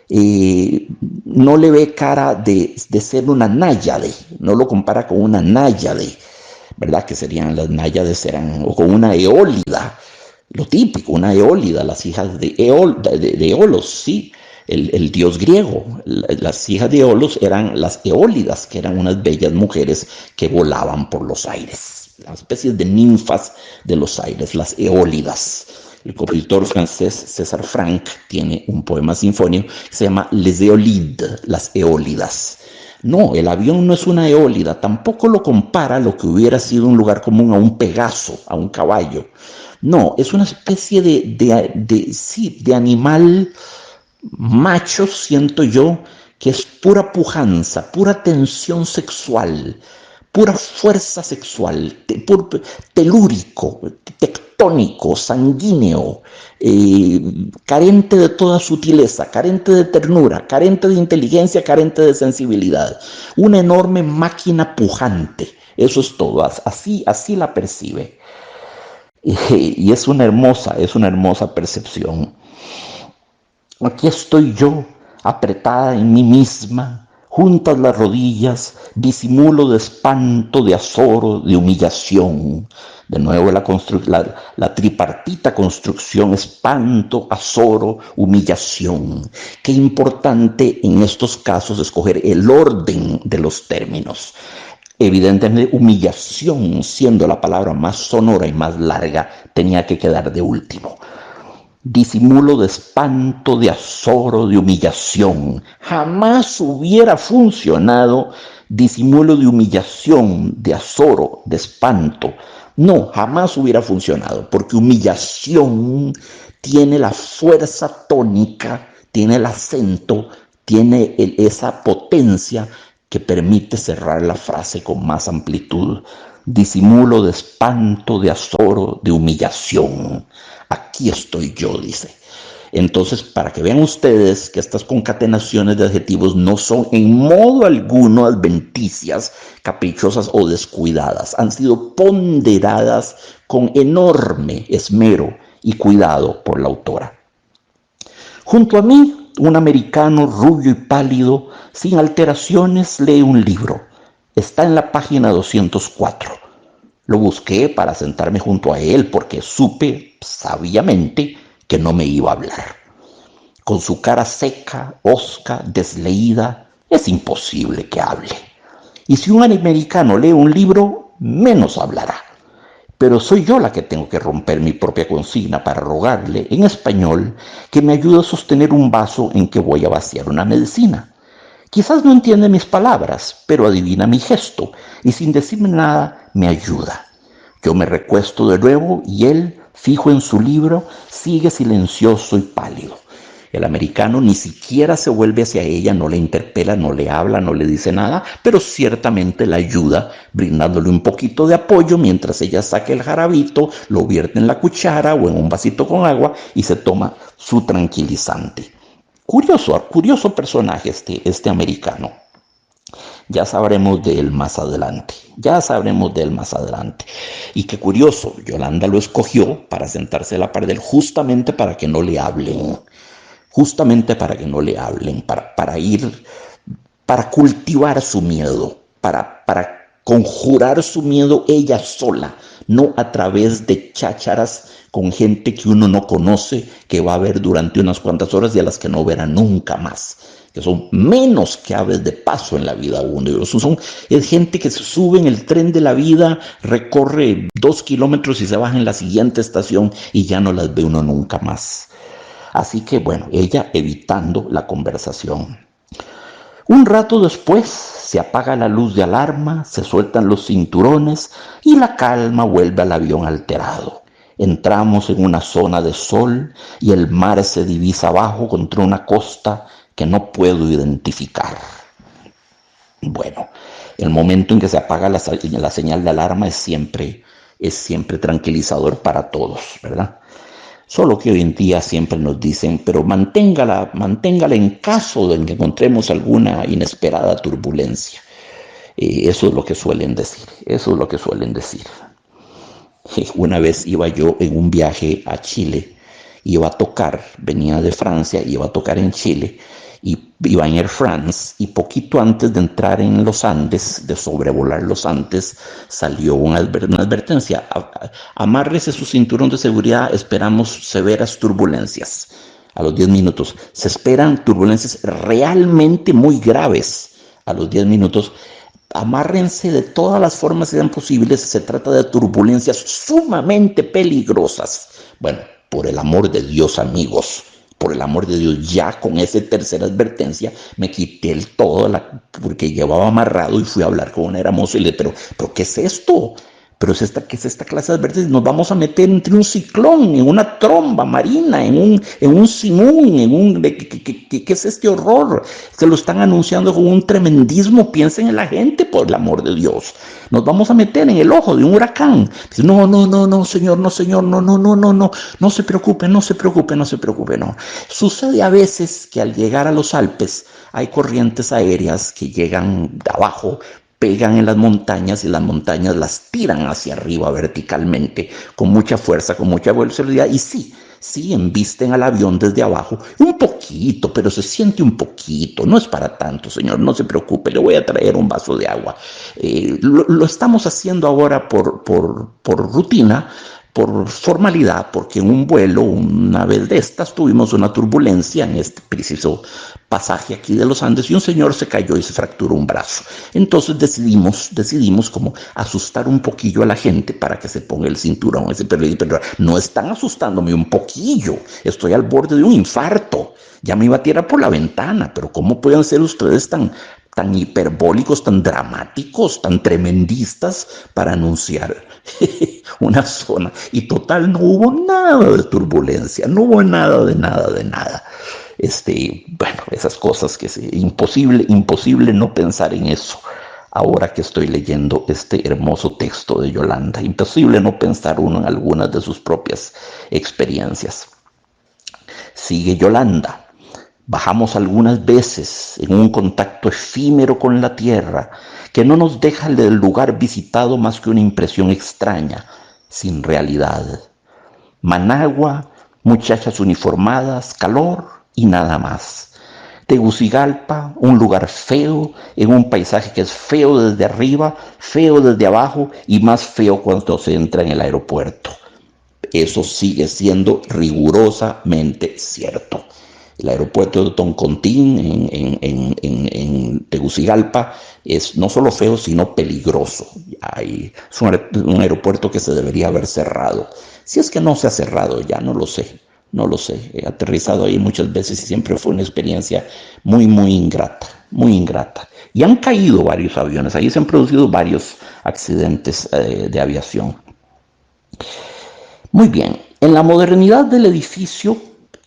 No le ve cara de ser una náyade, no lo compara con una náyade, ¿verdad?, que serían las náyades, o con una eólida. Lo típico, una eólida, las hijas de Eolos, sí, el dios griego. Las hijas de Eolos eran las eólidas, que eran unas bellas mujeres que volaban por los aires, las especies de ninfas de los aires, las eólidas. El compositor francés César Franck tiene un poema sinfónico que se llama Les Éolides, las eólidas. No, el avión no es una eólida, tampoco lo compara a lo que hubiera sido un lugar común a un Pegaso, a un caballo. No, es una especie de animal macho, siento yo, que es pura pujanza, pura tensión sexual, pura fuerza sexual, telúrico, tectónico, sanguíneo, carente de toda sutileza, carente de ternura, carente de inteligencia, carente de sensibilidad. Una enorme máquina pujante, eso es todo, así la percibe. Y es una hermosa percepción. Aquí estoy yo, apretada en mí misma, juntas las rodillas, disimulo de espanto, de azoro, de humillación. De nuevo la tripartita construcción, espanto, azoro, humillación. Qué importante en estos casos escoger el orden de los términos. Evidentemente, humillación, siendo la palabra más sonora y más larga, tenía que quedar de último. Disimulo de espanto, de azoro, de humillación. Jamás hubiera funcionado disimulo de humillación, de azoro, de espanto. No, jamás hubiera funcionado, porque humillación tiene la fuerza tónica, tiene el acento, tiene esa potencia que permite cerrar la frase con más amplitud. Disimulo de espanto, de azoro, de humillación. Aquí estoy yo, dice. Entonces, para que vean ustedes que estas concatenaciones de adjetivos no son en modo alguno adventicias, caprichosas o descuidadas. Han sido ponderadas con enorme esmero y cuidado por la autora. Junto a mí, un americano rubio y pálido, sin alteraciones, lee un libro. Está en la página 204. Lo busqué para sentarme junto a él porque supe sabiamente que no me iba a hablar. Con su cara seca, hosca, desleída, es imposible que hable. Y si un americano lee un libro, menos hablará. Pero soy yo la que tengo que romper mi propia consigna para rogarle, en español, que me ayude a sostener un vaso en que voy a vaciar una medicina. Quizás no entiende mis palabras, pero adivina mi gesto y sin decirme nada me ayuda. Yo me recuesto de nuevo y él, fijo en su libro, sigue silencioso y pálido. El americano ni siquiera se vuelve hacia ella, no le interpela, no le habla, no le dice nada, pero ciertamente la ayuda, brindándole un poquito de apoyo mientras ella saca el jarabito, lo vierte en la cuchara o en un vasito con agua y se toma su tranquilizante. Curioso personaje este americano. Ya sabremos de él más adelante. Y qué curioso, Yolanda lo escogió para sentarse a la par de él justamente para que no le hablen. Para cultivar su miedo, para conjurar su miedo ella sola, no a través de chácharas con gente que uno no conoce, que va a ver durante unas cuantas horas y a las que no verá nunca más, que son menos que aves de paso en la vida uno. Es gente que se sube en el tren de la vida, recorre 2 kilómetros y se baja en la siguiente estación y ya no las ve uno nunca más. Así que bueno, ella evitando la conversación. Un rato después se apaga la luz de alarma, se sueltan los cinturones y la calma vuelve al avión alterado. Entramos en una zona de sol y el mar se divisa abajo contra una costa que no puedo identificar. Bueno, el momento en que se apaga la señal de alarma es siempre tranquilizador para todos, ¿verdad? Solo que hoy en día siempre nos dicen, pero manténgala en caso de que encontremos alguna inesperada turbulencia. Eso es lo que suelen decir. Una vez iba yo en un viaje a Chile, venía de Francia, iba a tocar en Chile, y iba en Air France, y poquito antes de entrar en los Andes, de sobrevolar los Andes, salió una advertencia: amárrese su cinturón de seguridad, esperamos severas turbulencias. A los 10 minutos, se esperan turbulencias realmente muy graves. A los 10 minutos, amárrense de todas las formas que sean posibles, se trata de turbulencias sumamente peligrosas. Bueno, por el amor de Dios, amigos, por el amor de Dios, ya con esa tercera advertencia me quité el todo porque llevaba amarrado y fui a hablar con un hermoso y le dije, pero ¿qué es esto? ¿Qué es esta clase de advertencia? Nos vamos a meter entre un ciclón, en una tromba marina, en un simún, ¿qué es este horror? Se lo están anunciando con un tremendismo. Piensen en la gente, por el amor de Dios. Nos vamos a meter en el ojo de un huracán. Dice, no, señor, no se preocupe, no. Sucede a veces que al llegar a los Alpes hay corrientes aéreas que llegan de abajo, pegan en las montañas y las montañas las tiran hacia arriba verticalmente con mucha fuerza, con mucha velocidad, y sí embisten al avión desde abajo un poquito, pero se siente un poquito, no es para tanto, señor, no se preocupe, le voy a traer un vaso de agua. Lo estamos haciendo ahora por rutina, por formalidad, porque en un vuelo, una vez de estas, tuvimos una turbulencia en este preciso pasaje aquí de los Andes y un señor se cayó y se fracturó un brazo. Entonces decidimos como asustar un poquillo a la gente para que se ponga el cinturón. Pero no están asustándome un poquillo, estoy al borde de un infarto. Ya me iba a tirar por la ventana, pero ¿cómo pueden ser ustedes tan hiperbólicos, tan dramáticos, tan tremendistas para anunciar una zona? Y total, no hubo nada de turbulencia, no hubo nada de nada. Bueno, esas cosas que es imposible no pensar en eso. Ahora que estoy leyendo este hermoso texto de Yolanda, imposible no pensar uno en algunas de sus propias experiencias. Sigue Yolanda. Bajamos algunas veces en un contacto efímero con la tierra que no nos deja del lugar visitado más que una impresión extraña, sin realidad. Managua, muchachas uniformadas, calor y nada más. Tegucigalpa, un lugar feo, en un paisaje que es feo desde arriba, feo desde abajo y más feo cuando se entra en el aeropuerto. Eso sigue siendo rigurosamente cierto. El aeropuerto de Toncontín en Tegucigalpa es no solo feo, sino peligroso. Es un aeropuerto que se debería haber cerrado. Si es que no se ha cerrado, ya no lo sé. No lo sé. He aterrizado ahí muchas veces y siempre fue una experiencia muy ingrata, muy ingrata. Y han caído varios aviones. Ahí se han producido varios accidentes de aviación. Muy bien. En la modernidad del edificio,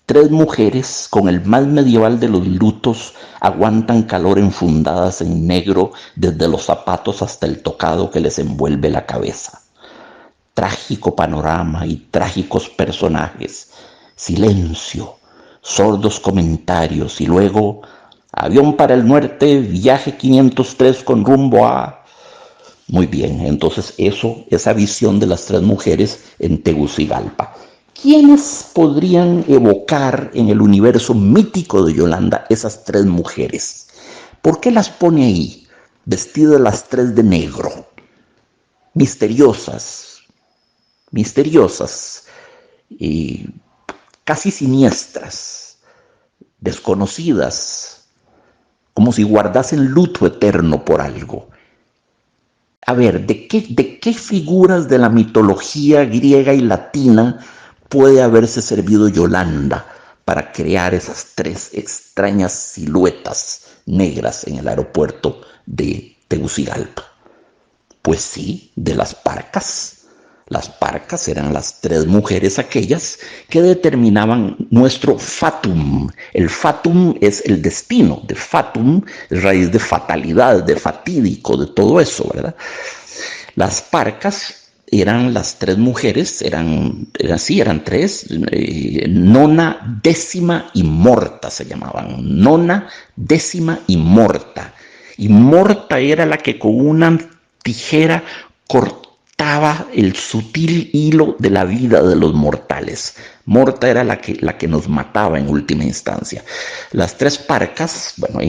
3 mujeres, con el más medieval de los lutos, aguantan calor enfundadas en negro desde los zapatos hasta el tocado que les envuelve la cabeza. Trágico panorama y trágicos personajes. Silencio, sordos comentarios y luego avión para el norte, viaje 503 con rumbo a... Muy bien, entonces esa visión de las 3 mujeres en Tegucigalpa. ¿Quiénes podrían evocar en el universo mítico de Yolanda esas 3 mujeres? ¿Por qué las pone ahí, vestidas las 3 de negro? Misteriosas y casi siniestras, desconocidas, como si guardasen luto eterno por algo. A ver, ¿de qué figuras de la mitología griega y latina puede haberse servido Yolanda para crear esas 3 extrañas siluetas negras en el aeropuerto de Tegucigalpa? Pues sí, de las parcas. Las parcas eran las 3 mujeres aquellas que determinaban nuestro fatum. El fatum es el destino, de fatum es raíz de fatalidad, de fatídico, de todo eso, ¿verdad? Las parcas eran las 3 mujeres, eran 3, nona, décima y morta se llamaban. Nona, décima y morta. Y morta era la que con una tijera cortaba el sutil hilo de la vida de los mortales. Morta era la que nos mataba en última instancia. Las 3 parcas, bueno,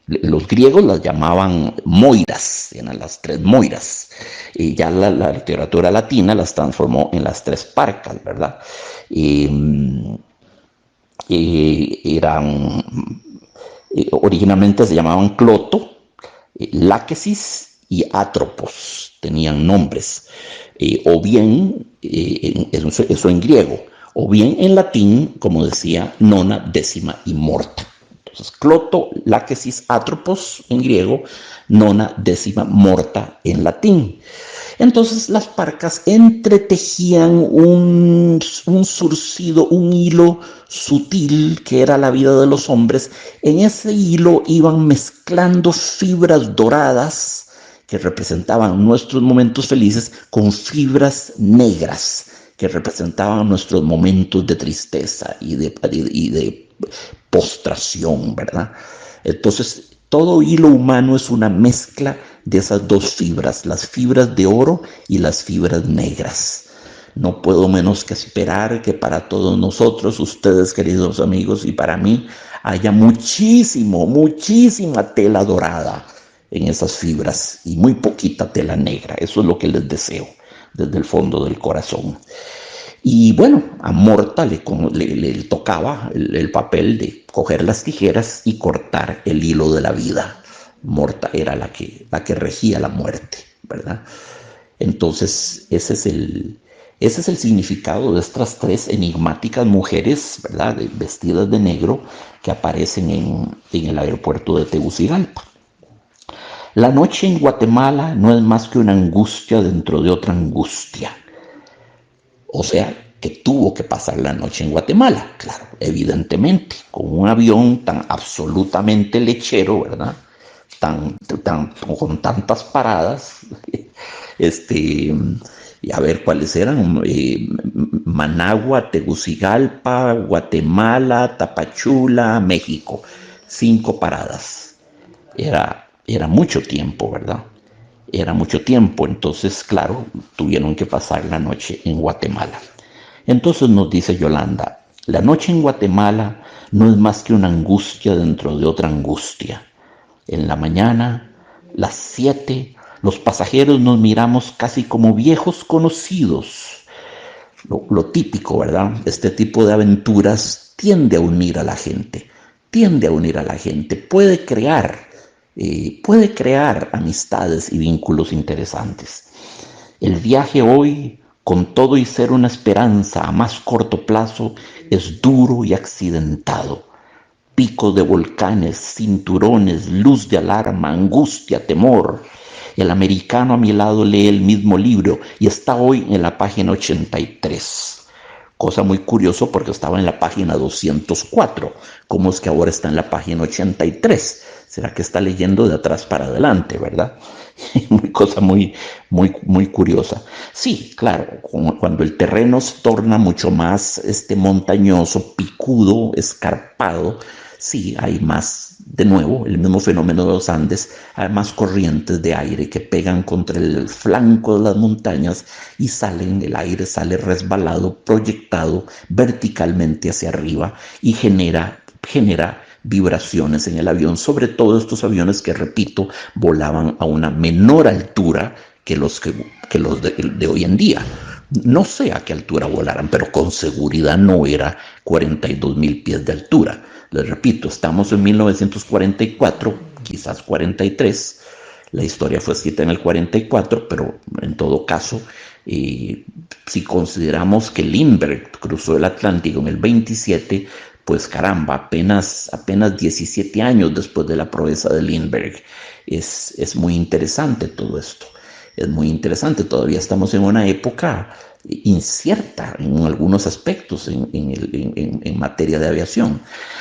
los griegos las llamaban moiras, eran las 3 moiras. Y ya la literatura latina las transformó en las 3 parcas, ¿verdad? Originalmente se llamaban Cloto, Láquesis y Atropos, tenían nombres, o bien, eso en griego, o bien en latín, como decía, nona, décima y morta. Entonces, Cloto, Láquesis, Atropos en griego, nona, décima, morta en latín. Entonces las parcas entretejían un surcido, un hilo sutil que era la vida de los hombres. En ese hilo iban mezclando fibras doradas que representaban nuestros momentos felices con fibras negras que representaban nuestros momentos de tristeza y de postración, ¿verdad? Entonces, todo hilo humano es una mezcla de esas 2 fibras, las fibras de oro y las fibras negras. No puedo menos que esperar que para todos nosotros, ustedes queridos amigos, y para mí, haya muchísima tela dorada en esas fibras y muy poquita tela negra. Eso es lo que les deseo. desde el fondo del corazón. Y bueno, a Morta le tocaba el papel de coger las tijeras y cortar el hilo de la vida. Morta era la que regía la muerte, ¿verdad? Entonces, ese es el significado de estas tres enigmáticas mujeres, ¿verdad?, vestidas de negro, que aparecen en el aeropuerto de Tegucigalpa. La noche en Guatemala no es más que una angustia dentro de otra angustia. O sea, que tuvo que pasar la noche en Guatemala, claro, evidentemente, con un avión tan absolutamente lechero, ¿verdad? Con tantas paradas, y a ver cuáles eran, Managua, Tegucigalpa, Guatemala, Tapachula, México, 5 paradas. Era mucho tiempo, ¿verdad? Era mucho tiempo, entonces, claro, tuvieron que pasar la noche en Guatemala. Entonces nos dice Yolanda, la noche en Guatemala no es más que una angustia dentro de otra angustia. En la mañana, las 7, los pasajeros nos miramos casi como viejos conocidos. Lo típico, ¿verdad? Este tipo de aventuras tiende a unir a la gente, puede crear amistades y vínculos interesantes. El viaje hoy, con todo y ser una esperanza a más corto plazo, es duro y accidentado. Picos de volcanes, cinturones, luz de alarma, angustia, temor. El americano a mi lado lee el mismo libro y está hoy en la página 83. Cosa muy curiosa porque estaba en la página 204. ¿Cómo es que ahora está en la página 83? ¿Será que está leyendo de atrás para adelante, verdad? Cosa muy curiosa. Sí, claro, cuando el terreno se torna mucho más montañoso, picudo, escarpado, sí, hay más, de nuevo, el mismo fenómeno de los Andes, hay más corrientes de aire que pegan contra el flanco de las montañas y el aire sale resbalado, proyectado verticalmente hacia arriba y genera vibraciones en el avión, sobre todo estos aviones que, repito, volaban a una menor altura que los de hoy en día. No sé a qué altura volaran, pero con seguridad no era 42.000 pies de altura. Les repito, estamos en 1944, quizás 43. La historia fue escrita en el 44, pero en todo caso, si consideramos que Lindbergh cruzó el Atlántico en el 27, pues caramba, apenas 17 años después de la proeza de Lindbergh. Es muy interesante todo esto. Es muy interesante. Todavía estamos en una época incierta en algunos aspectos en materia de aviación.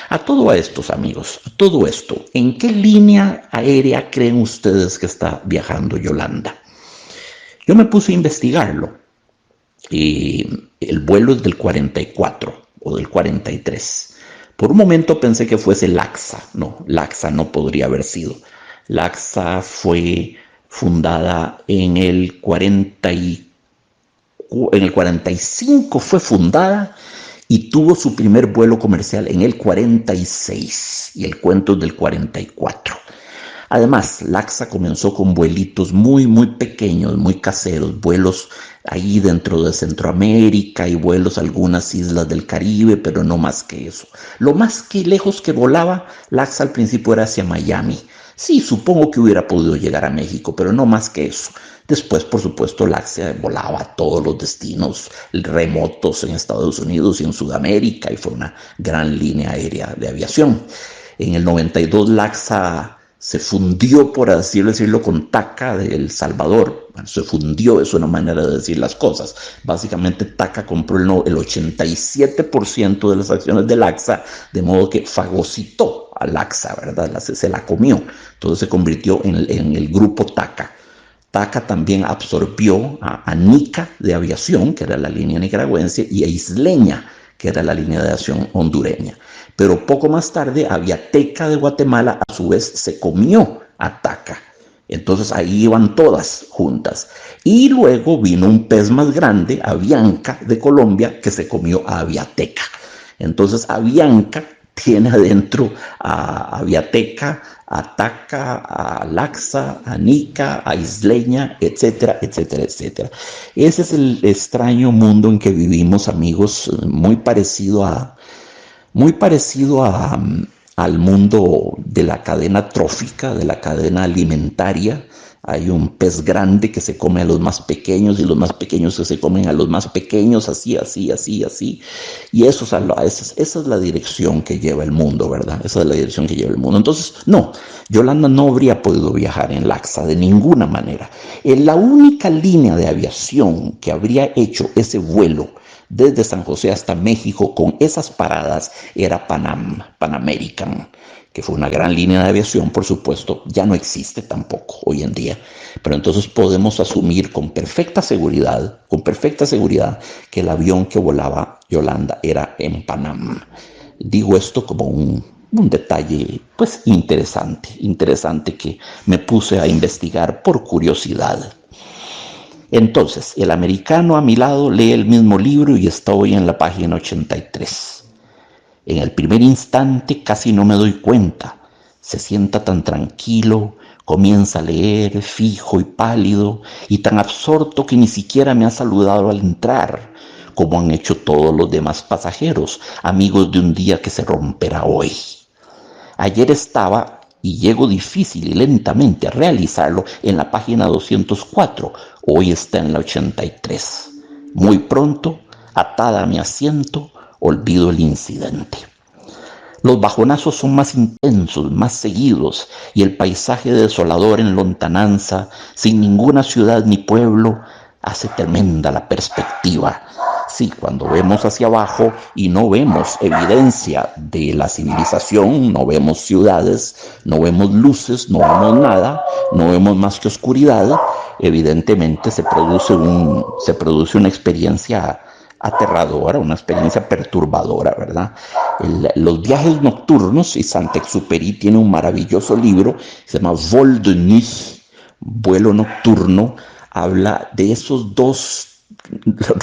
A todo esto, amigos, a todo esto, ¿en qué línea aérea creen ustedes que está viajando Yolanda? Yo me puse a investigarlo. El vuelo es del 44 o del 43. Por un momento pensé que fuese LAXA. No, LAXA no podría haber sido. LAXA fue fundada en el 45 fue fundada y tuvo su primer vuelo comercial en el 46 y el cuento es del 44. Además, LAXA comenzó con vuelitos muy pequeños, muy caseros, vuelos ahí dentro de Centroamérica y vuelos a algunas islas del Caribe, pero no más que eso. Lo más que lejos que volaba LAXA al principio era hacia Miami. Sí, supongo que hubiera podido llegar a México, pero no más que eso. Después, por supuesto, LAXA volaba a todos los destinos remotos en Estados Unidos y en Sudamérica y fue una gran línea aérea de aviación. En el 92 LAXA se fundió, por así decirlo, con TACA de El Salvador. Bueno, se fundió, es una manera de decir las cosas. Básicamente TACA compró el 87% de las acciones de LAXA, de modo que fagocitó a LAXA, ¿verdad? Se la comió. Entonces se convirtió en el grupo TACA. TACA también absorbió a NICA de aviación, que era la línea nicaragüense, y a Isleña, que era la línea de aviación hondureña. Pero poco más tarde, Aviateca de Guatemala, a su vez, se comió a TACA. Entonces ahí iban todas juntas. Y luego vino un pez más grande, Avianca de Colombia, que se comió a Aviateca. Entonces Avianca tiene adentro a Viateca, a Taca, a Laxa, a Nica, a Isleña, etcétera, etcétera, etcétera. Ese es el extraño mundo en que vivimos, amigos, muy parecido al mundo de la cadena trófica, de la cadena alimentaria. Hay un pez grande que se come a los más pequeños y los más pequeños que se comen a los más pequeños, así, así, así, así. Y esa es la dirección que lleva el mundo, ¿verdad? Esa es la dirección que lleva el mundo. Entonces, no, Yolanda no habría podido viajar en Laxa de ninguna manera. La única línea de aviación que habría hecho ese vuelo desde San José hasta México con esas paradas era Pan American, que fue una gran línea de aviación, por supuesto, ya no existe tampoco hoy en día. Pero entonces podemos asumir con perfecta seguridad, que el avión que volaba Yolanda era en Panam. Digo esto como un detalle pues interesante que me puse a investigar por curiosidad. Entonces, el americano a mi lado lee el mismo libro y está hoy en la página 83. En el primer instante casi no me doy cuenta. Se sienta tan tranquilo, comienza a leer, fijo y pálido, y tan absorto que ni siquiera me ha saludado al entrar, como han hecho todos los demás pasajeros, amigos de un día que se romperá hoy. Ayer estaba, y llego difícil y lentamente a realizarlo, en la página 204, hoy está en la 83. Muy pronto, atada a mi asiento, olvido el incidente. Los bajonazos son más intensos, más seguidos, y el paisaje desolador en lontananza, sin ninguna ciudad ni pueblo, hace tremenda la perspectiva. Sí, cuando vemos hacia abajo y no vemos evidencia de la civilización, no vemos ciudades, no vemos luces, no vemos nada, no vemos más que oscuridad, evidentemente se produce una experiencia aterradora, una experiencia perturbadora, ¿verdad? Los viajes nocturnos, y Saint-Exupéry tiene un maravilloso libro, se llama Vol de Nuit, vuelo nocturno, habla de esos dos,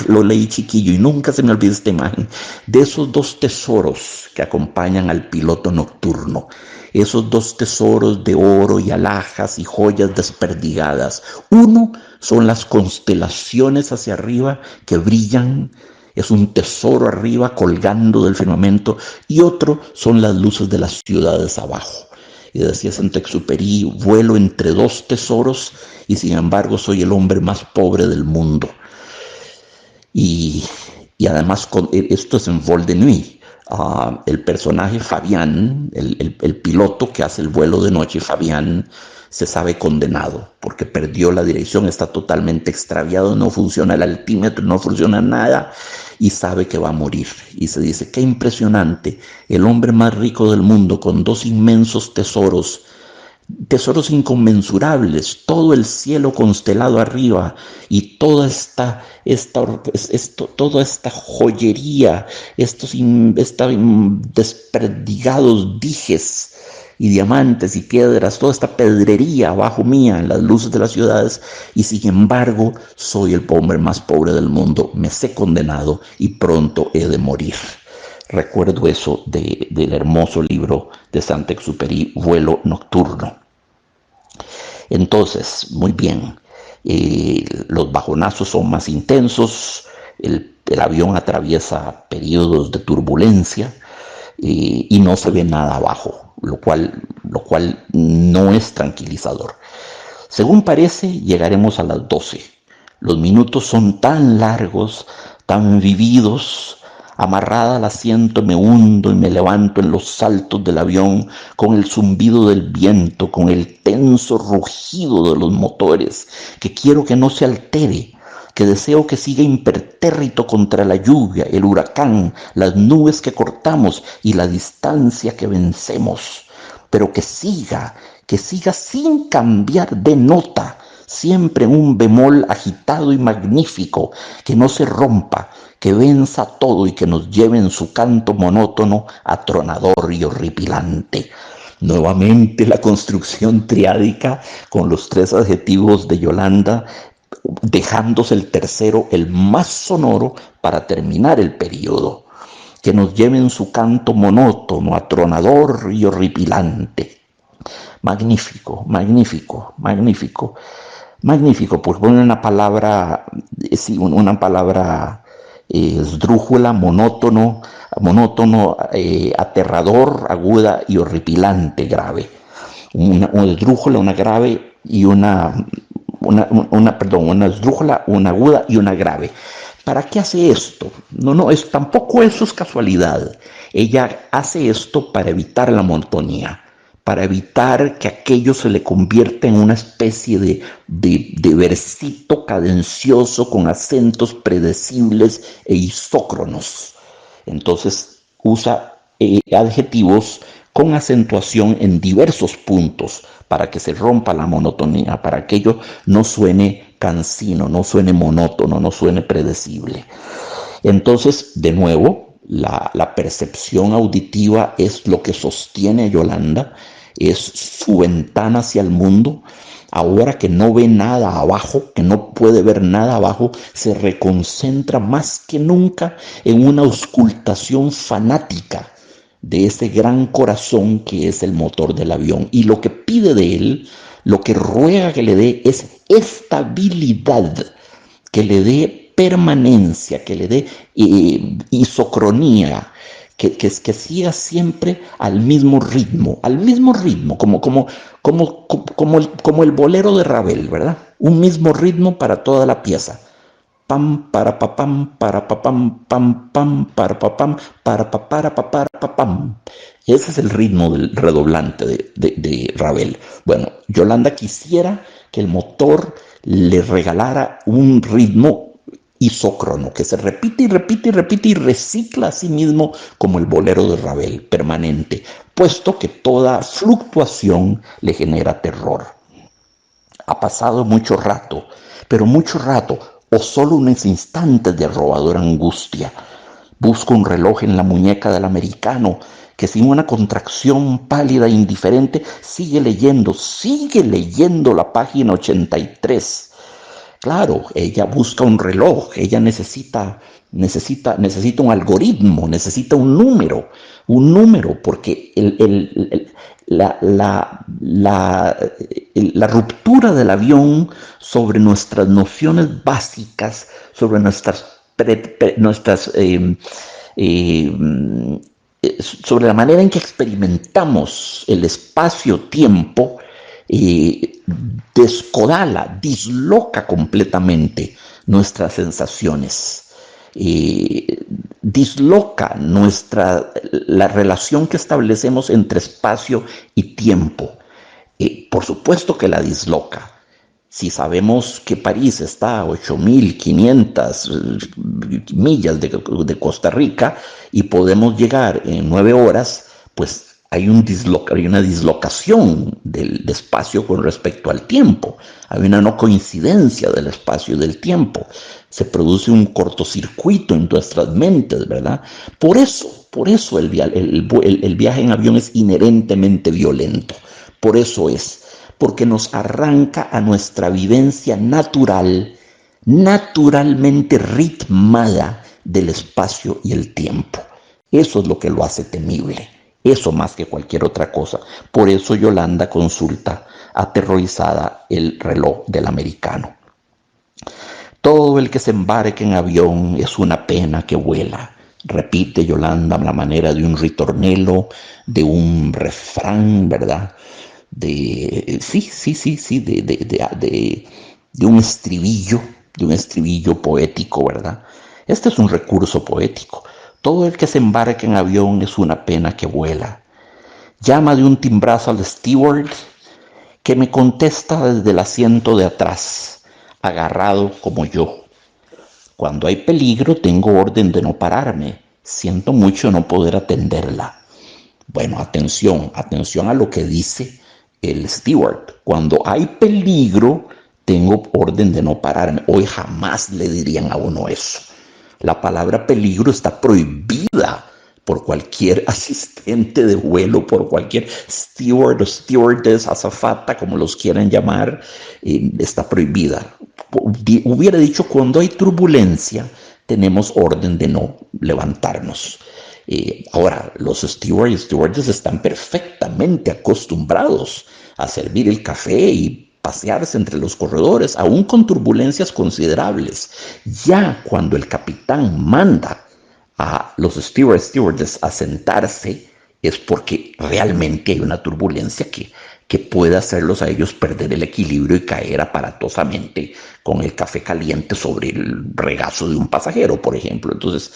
lo leí chiquillo y nunca se me olvida esta imagen, de esos dos tesoros que acompañan al piloto nocturno, esos dos tesoros de oro y alhajas y joyas desperdigadas. Uno son las constelaciones hacia arriba que brillan, es un tesoro arriba colgando del firmamento, y otro son las luces de las ciudades abajo. Y decía Saint-Exupéry, vuelo entre dos tesoros y sin embargo soy el hombre más pobre del mundo. Y además esto es en Vol de Nuit. El personaje Fabián, el piloto que hace el vuelo de noche, Fabián, se sabe condenado porque perdió la dirección, está totalmente extraviado, no funciona el altímetro, no funciona nada y sabe que va a morir. Y se dice, qué impresionante, el hombre más rico del mundo con dos inmensos tesoros inconmensurables, todo el cielo constelado arriba y toda esta joyería, estos desperdigados dijes y diamantes y piedras, toda esta pedrería abajo mía en las luces de las ciudades, y sin embargo soy el hombre más pobre del mundo, me sé condenado y pronto he de morir. Recuerdo eso del hermoso libro de Saint-Exupéry, Vuelo Nocturno. Entonces, muy bien, los bajonazos son más intensos, el avión atraviesa periodos de turbulencia y no se ve nada abajo, lo cual no es tranquilizador. Según parece, llegaremos a las 12. Los minutos son tan largos, tan vividos. Amarrada al asiento me hundo y me levanto en los saltos del avión con el zumbido del viento, con el tenso rugido de los motores, que quiero que no se altere, que deseo que siga impertérrito contra la lluvia, el huracán, las nubes que cortamos y la distancia que vencemos, pero que siga sin cambiar de nota, siempre en un bemol agitado y magnífico, que no se rompa, que venza todo y que nos lleve en su canto monótono, atronador y horripilante. Nuevamente la construcción triádica con los tres adjetivos de Yolanda, dejándose el tercero, el más sonoro, para terminar el periodo. que nos lleve en su canto monótono, atronador y horripilante. Magnífico, magnífico, magnífico, magnífico. Pues pone una palabra, sí, una palabra esdrújula, monótono, aterrador, aguda y horripilante, grave. Una esdrújula, una grave y una esdrújula, una aguda y una grave. ¿Para qué hace esto? Tampoco eso es casualidad. Ella hace esto para evitar la monotonía, para evitar que aquello se le convierta en una especie de versito cadencioso con acentos predecibles e isócronos. Entonces usa adjetivos con acentuación en diversos puntos para que se rompa la monotonía, para que ello no suene cansino, no suene monótono, no suene predecible. Entonces, de nuevo, la percepción auditiva es lo que sostiene a Yolanda, es su ventana hacia el mundo. Ahora que no ve nada abajo, que no puede ver nada abajo, se reconcentra más que nunca en una auscultación fanática de ese gran corazón que es el motor del avión. Y lo que pide de él, lo que ruega que le dé es estabilidad, que le dé permanencia, que le dé isocronía, que siga siempre al mismo ritmo, como el bolero de Ravel, ¿verdad? Un mismo ritmo para toda la pieza. Pam, para papam, para papam, pam, pam, para papam, para papam. Ese es el ritmo del redoblante de Ravel. Bueno, Yolanda quisiera que el motor le regalara un ritmo isócrono, que se repite y repite y repite y recicla a sí mismo como el bolero de Ravel, permanente, puesto que toda fluctuación le genera terror. Ha pasado mucho rato, pero mucho rato, o solo unos instantes de arrobadora angustia. Busco un reloj en la muñeca del americano, que sin una contracción pálida e indiferente sigue leyendo la página 83. Claro, ella busca un reloj, ella necesita un algoritmo, necesita un número, porque la ruptura del avión sobre nuestras nociones básicas, sobre sobre la manera en que experimentamos el espacio-tiempo, disloca completamente nuestras sensaciones, disloca la relación que establecemos entre espacio y tiempo. Por supuesto que la disloca. Si sabemos que París está a 8.500 millas de Costa Rica y podemos llegar en 9 horas, pues hay una dislocación del espacio con respecto al tiempo. Hay una no coincidencia del espacio y del tiempo. Se produce un cortocircuito en nuestras mentes, ¿verdad? Por eso el viaje en avión es inherentemente violento. Por eso porque nos arranca a nuestra vivencia naturalmente ritmada del espacio y el tiempo. Eso es lo que lo hace temible. Eso más que cualquier otra cosa. Por eso Yolanda consulta aterrorizada el reloj del americano. Todo el que se embarque en avión es una pena que vuela. Repite Yolanda a la manera de un ritornelo, de un refrán, ¿verdad? De un estribillo poético, ¿verdad? Este es un recurso poético. Todo el que se embarque en avión es una pena que vuela. Llama de un timbrazo al steward que me contesta desde el asiento de atrás, agarrado como yo. Cuando hay peligro tengo orden de no pararme. Siento mucho no poder atenderla. Bueno, atención a lo que dice el steward. Cuando hay peligro, tengo orden de no pararme. Hoy jamás le dirían a uno eso. La palabra peligro está prohibida por cualquier asistente de vuelo, por cualquier steward o stewardess, azafata, como los quieran llamar, está prohibida. Hubiera dicho, cuando hay turbulencia, tenemos orden de no levantarnos. Ahora, los stewards y stewardess están perfectamente acostumbrados a servir el café y pasearse entre los corredores, aún con turbulencias considerables. Ya cuando el capitán manda a los stewards y stewardess a sentarse, es porque realmente hay una turbulencia que puede hacerlos a ellos perder el equilibrio y caer aparatosamente con el café caliente sobre el regazo de un pasajero, por ejemplo. Entonces,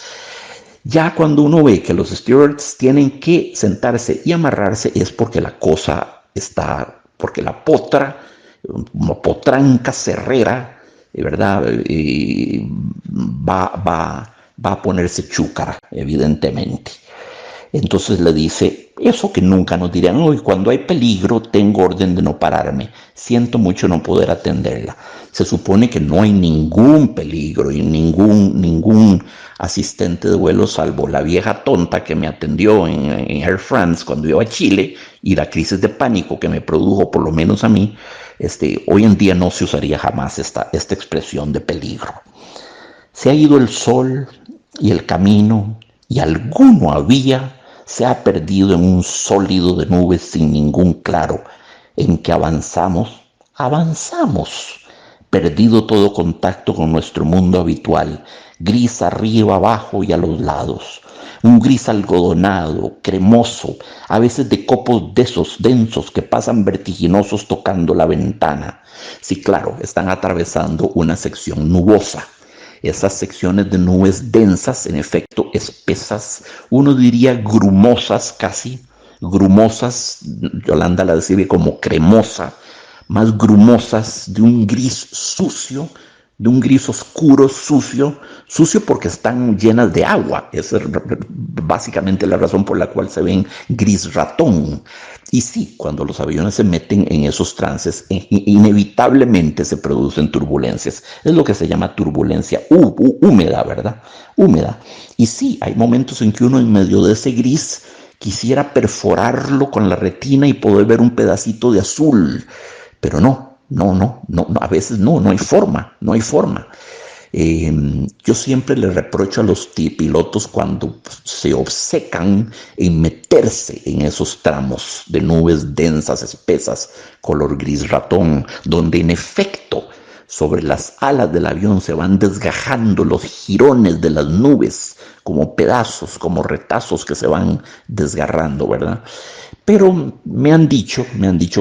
ya cuando uno ve que los stewards tienen que sentarse y amarrarse es porque la cosa está, porque la potra, una potranca cerrera, ¿verdad? Va a ponerse chúcara, evidentemente. Entonces le dice, eso que nunca nos dirían, hoy cuando hay peligro tengo orden de no pararme, siento mucho no poder atenderla. Se supone que no hay ningún peligro y ningún asistente de vuelo salvo la vieja tonta que me atendió en Air France cuando iba a Chile y la crisis de pánico que me produjo, por lo menos a mí. Hoy en día no se usaría jamás esta expresión de peligro. Se ha ido el sol y el camino y alguno había se ha perdido en un sólido de nubes sin ningún claro, en que avanzamos, perdido todo contacto con nuestro mundo habitual, gris arriba, abajo y a los lados. Un gris algodonado, cremoso, a veces de copos de esos densos que pasan vertiginosos tocando la ventana. Sí, claro, están atravesando una sección nubosa. Esas secciones de nubes densas, en efecto, espesas, uno diría grumosas casi, grumosas, Yolanda la describe como cremosa, más grumosas, de un gris sucio, de un gris oscuro, sucio porque están llenas de agua. Esa es básicamente la razón por la cual se ven gris ratón. Y sí, cuando los aviones se meten en esos trances, inevitablemente se producen turbulencias. Es lo que se llama turbulencia húmeda, ¿verdad? Húmeda. Y sí, hay momentos en que uno en medio de ese gris quisiera perforarlo con la retina y poder ver un pedacito de azul, pero no, a veces no hay forma. Yo siempre le reprocho a los pilotos cuando se obcecan en meterse en esos tramos de nubes densas, espesas, color gris ratón, donde en efecto sobre las alas del avión se van desgajando los jirones de las nubes como pedazos, como retazos que se van desgarrando, ¿verdad? Pero me han dicho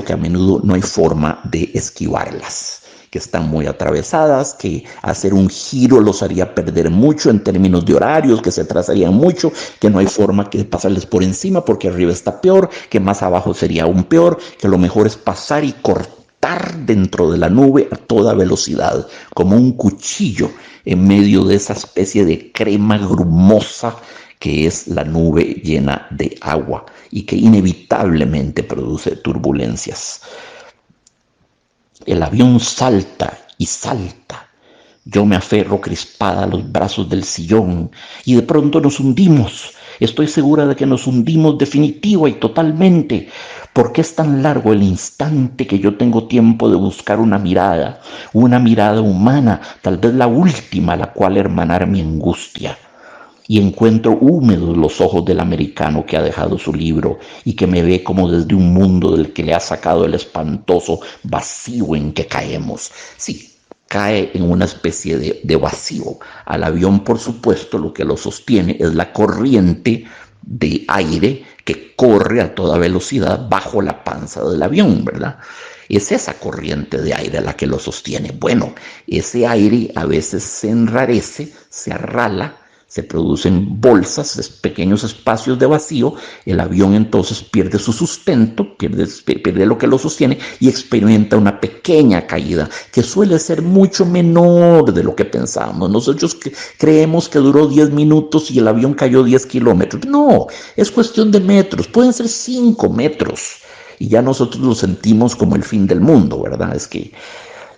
que a menudo no hay forma de esquivarlas, que están muy atravesadas, que hacer un giro los haría perder mucho en términos de horarios, que se atrasarían mucho, que no hay forma de pasarles por encima porque arriba está peor, que más abajo sería aún peor, que lo mejor es pasar y cortar dentro de la nube a toda velocidad, como un cuchillo en medio de esa especie de crema grumosa que es la nube llena de agua y que inevitablemente produce turbulencias. El avión salta y salta. Yo me aferro crispada a los brazos del sillón y de pronto nos hundimos. Estoy segura de que nos hundimos definitiva y totalmente, porque es tan largo el instante que yo tengo tiempo de buscar una mirada humana, tal vez la última a la cual hermanar mi angustia. Y encuentro húmedos los ojos del americano que ha dejado su libro y que me ve como desde un mundo del que le ha sacado el espantoso vacío en que caemos. Sí, cae en una especie de vacío. Al avión, por supuesto, lo que lo sostiene es la corriente de aire que corre a toda velocidad bajo la panza del avión, ¿verdad? Es esa corriente de aire la que lo sostiene. Bueno, ese aire a veces se enrarece, se arrala, se producen bolsas, pequeños espacios de vacío, el avión entonces pierde su sustento, pierde lo que lo sostiene y experimenta una pequeña caída que suele ser mucho menor de lo que pensamos. Nosotros creemos que duró 10 minutos y el avión cayó 10 kilómetros. No, es cuestión de metros, pueden ser 5 metros y ya nosotros lo sentimos como el fin del mundo, ¿verdad?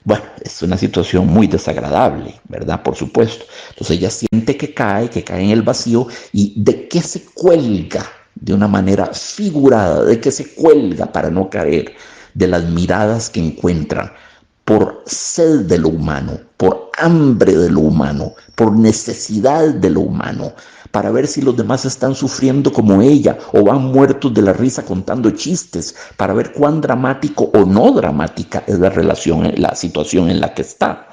Bueno, es una situación muy desagradable, ¿verdad? Por supuesto. Entonces ella siente que cae en el vacío y de qué se cuelga de una manera figurada, de qué se cuelga para no caer, de las miradas que encuentra por sed de lo humano, por hambre de lo humano, por necesidad de lo humano, para ver si los demás están sufriendo como ella o van muertos de la risa contando chistes, para ver cuán dramático o no dramática es la relación, la situación en la que está.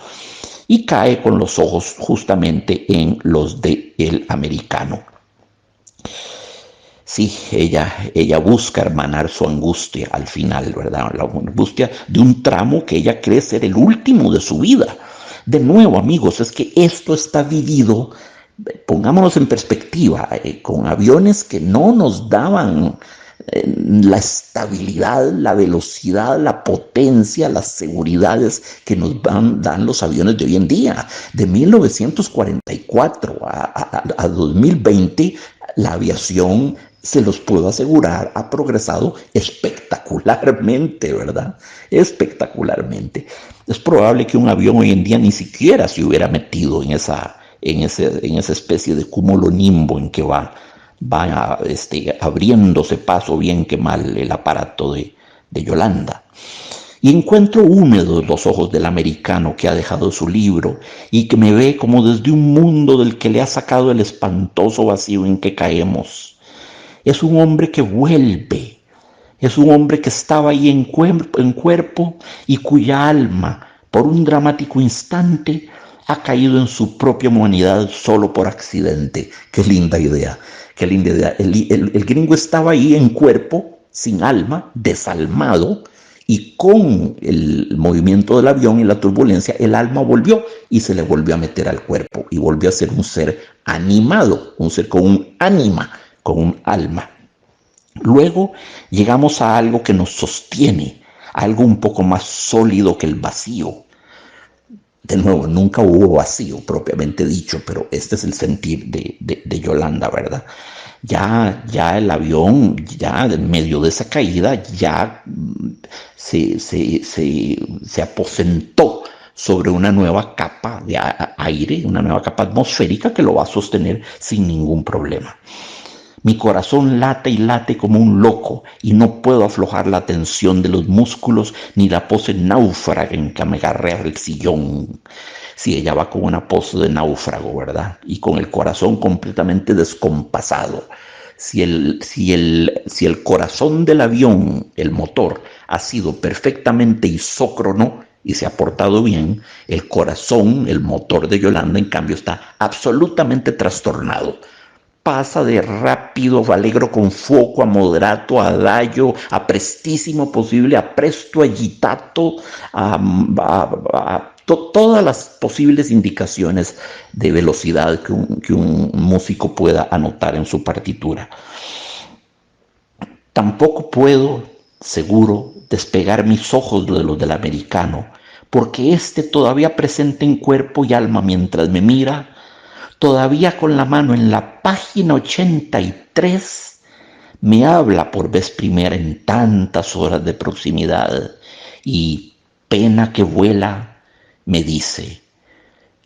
Y cae con los ojos justamente en los de el americano. Sí, ella busca hermanar su angustia al final, ¿verdad? La angustia de un tramo que ella cree ser el último de su vida. De nuevo, amigos, es que esto está vivido, pongámonos en perspectiva, con aviones que no nos daban la estabilidad, la velocidad, la potencia, las seguridades que nos dan los aviones de hoy en día. De 1944 a 2020, la aviación, se los puedo asegurar, ha progresado espectacularmente, ¿verdad? Espectacularmente. Es probable que un avión hoy en día ni siquiera se hubiera metido en esa especie de cúmulo nimbo en que va abriéndose paso bien que mal el aparato de Yolanda. Y encuentro húmedos los ojos del americano que ha dejado su libro y que me ve como desde un mundo del que le ha sacado el espantoso vacío en que caemos. Es un hombre que vuelve, es un hombre que estaba ahí en cuerpo y cuya alma, por un dramático instante, ha caído en su propia humanidad solo por accidente. Qué linda idea, qué linda idea. El gringo estaba ahí en cuerpo, sin alma, desalmado, y con el movimiento del avión y la turbulencia, el alma volvió y se le volvió a meter al cuerpo y volvió a ser un ser animado, un ser con un ánima, con un alma. Luego llegamos a algo que nos sostiene, algo un poco más sólido que el vacío. De nuevo, nunca hubo vacío propiamente dicho, pero este es el sentir de Yolanda, ¿verdad? Ya el avión, ya en medio de esa caída, ya se aposentó sobre una nueva capa de aire, una nueva capa atmosférica que lo va a sostener sin ningún problema. Mi corazón late y late como un loco y no puedo aflojar la tensión de los músculos ni la pose náufraga en que me agarré al sillón. Si ella va con una pose de náufrago, ¿verdad? Y con el corazón completamente descompasado. Si el corazón del avión, el motor, ha sido perfectamente isócrono y se ha portado bien, el corazón, el motor de Yolanda, en cambio, está absolutamente trastornado. Pasa de rápido, alegro con fuoco, a moderato, a adagio, a prestísimo posible, a presto, agitato, todas las posibles indicaciones de velocidad que un músico pueda anotar en su partitura. Tampoco puedo, seguro, despegar mis ojos de los del americano, porque este todavía presente en cuerpo y alma mientras me mira, todavía con la mano en la página 83, me habla por vez primera en tantas horas de proximidad y, pena que vuela, me dice: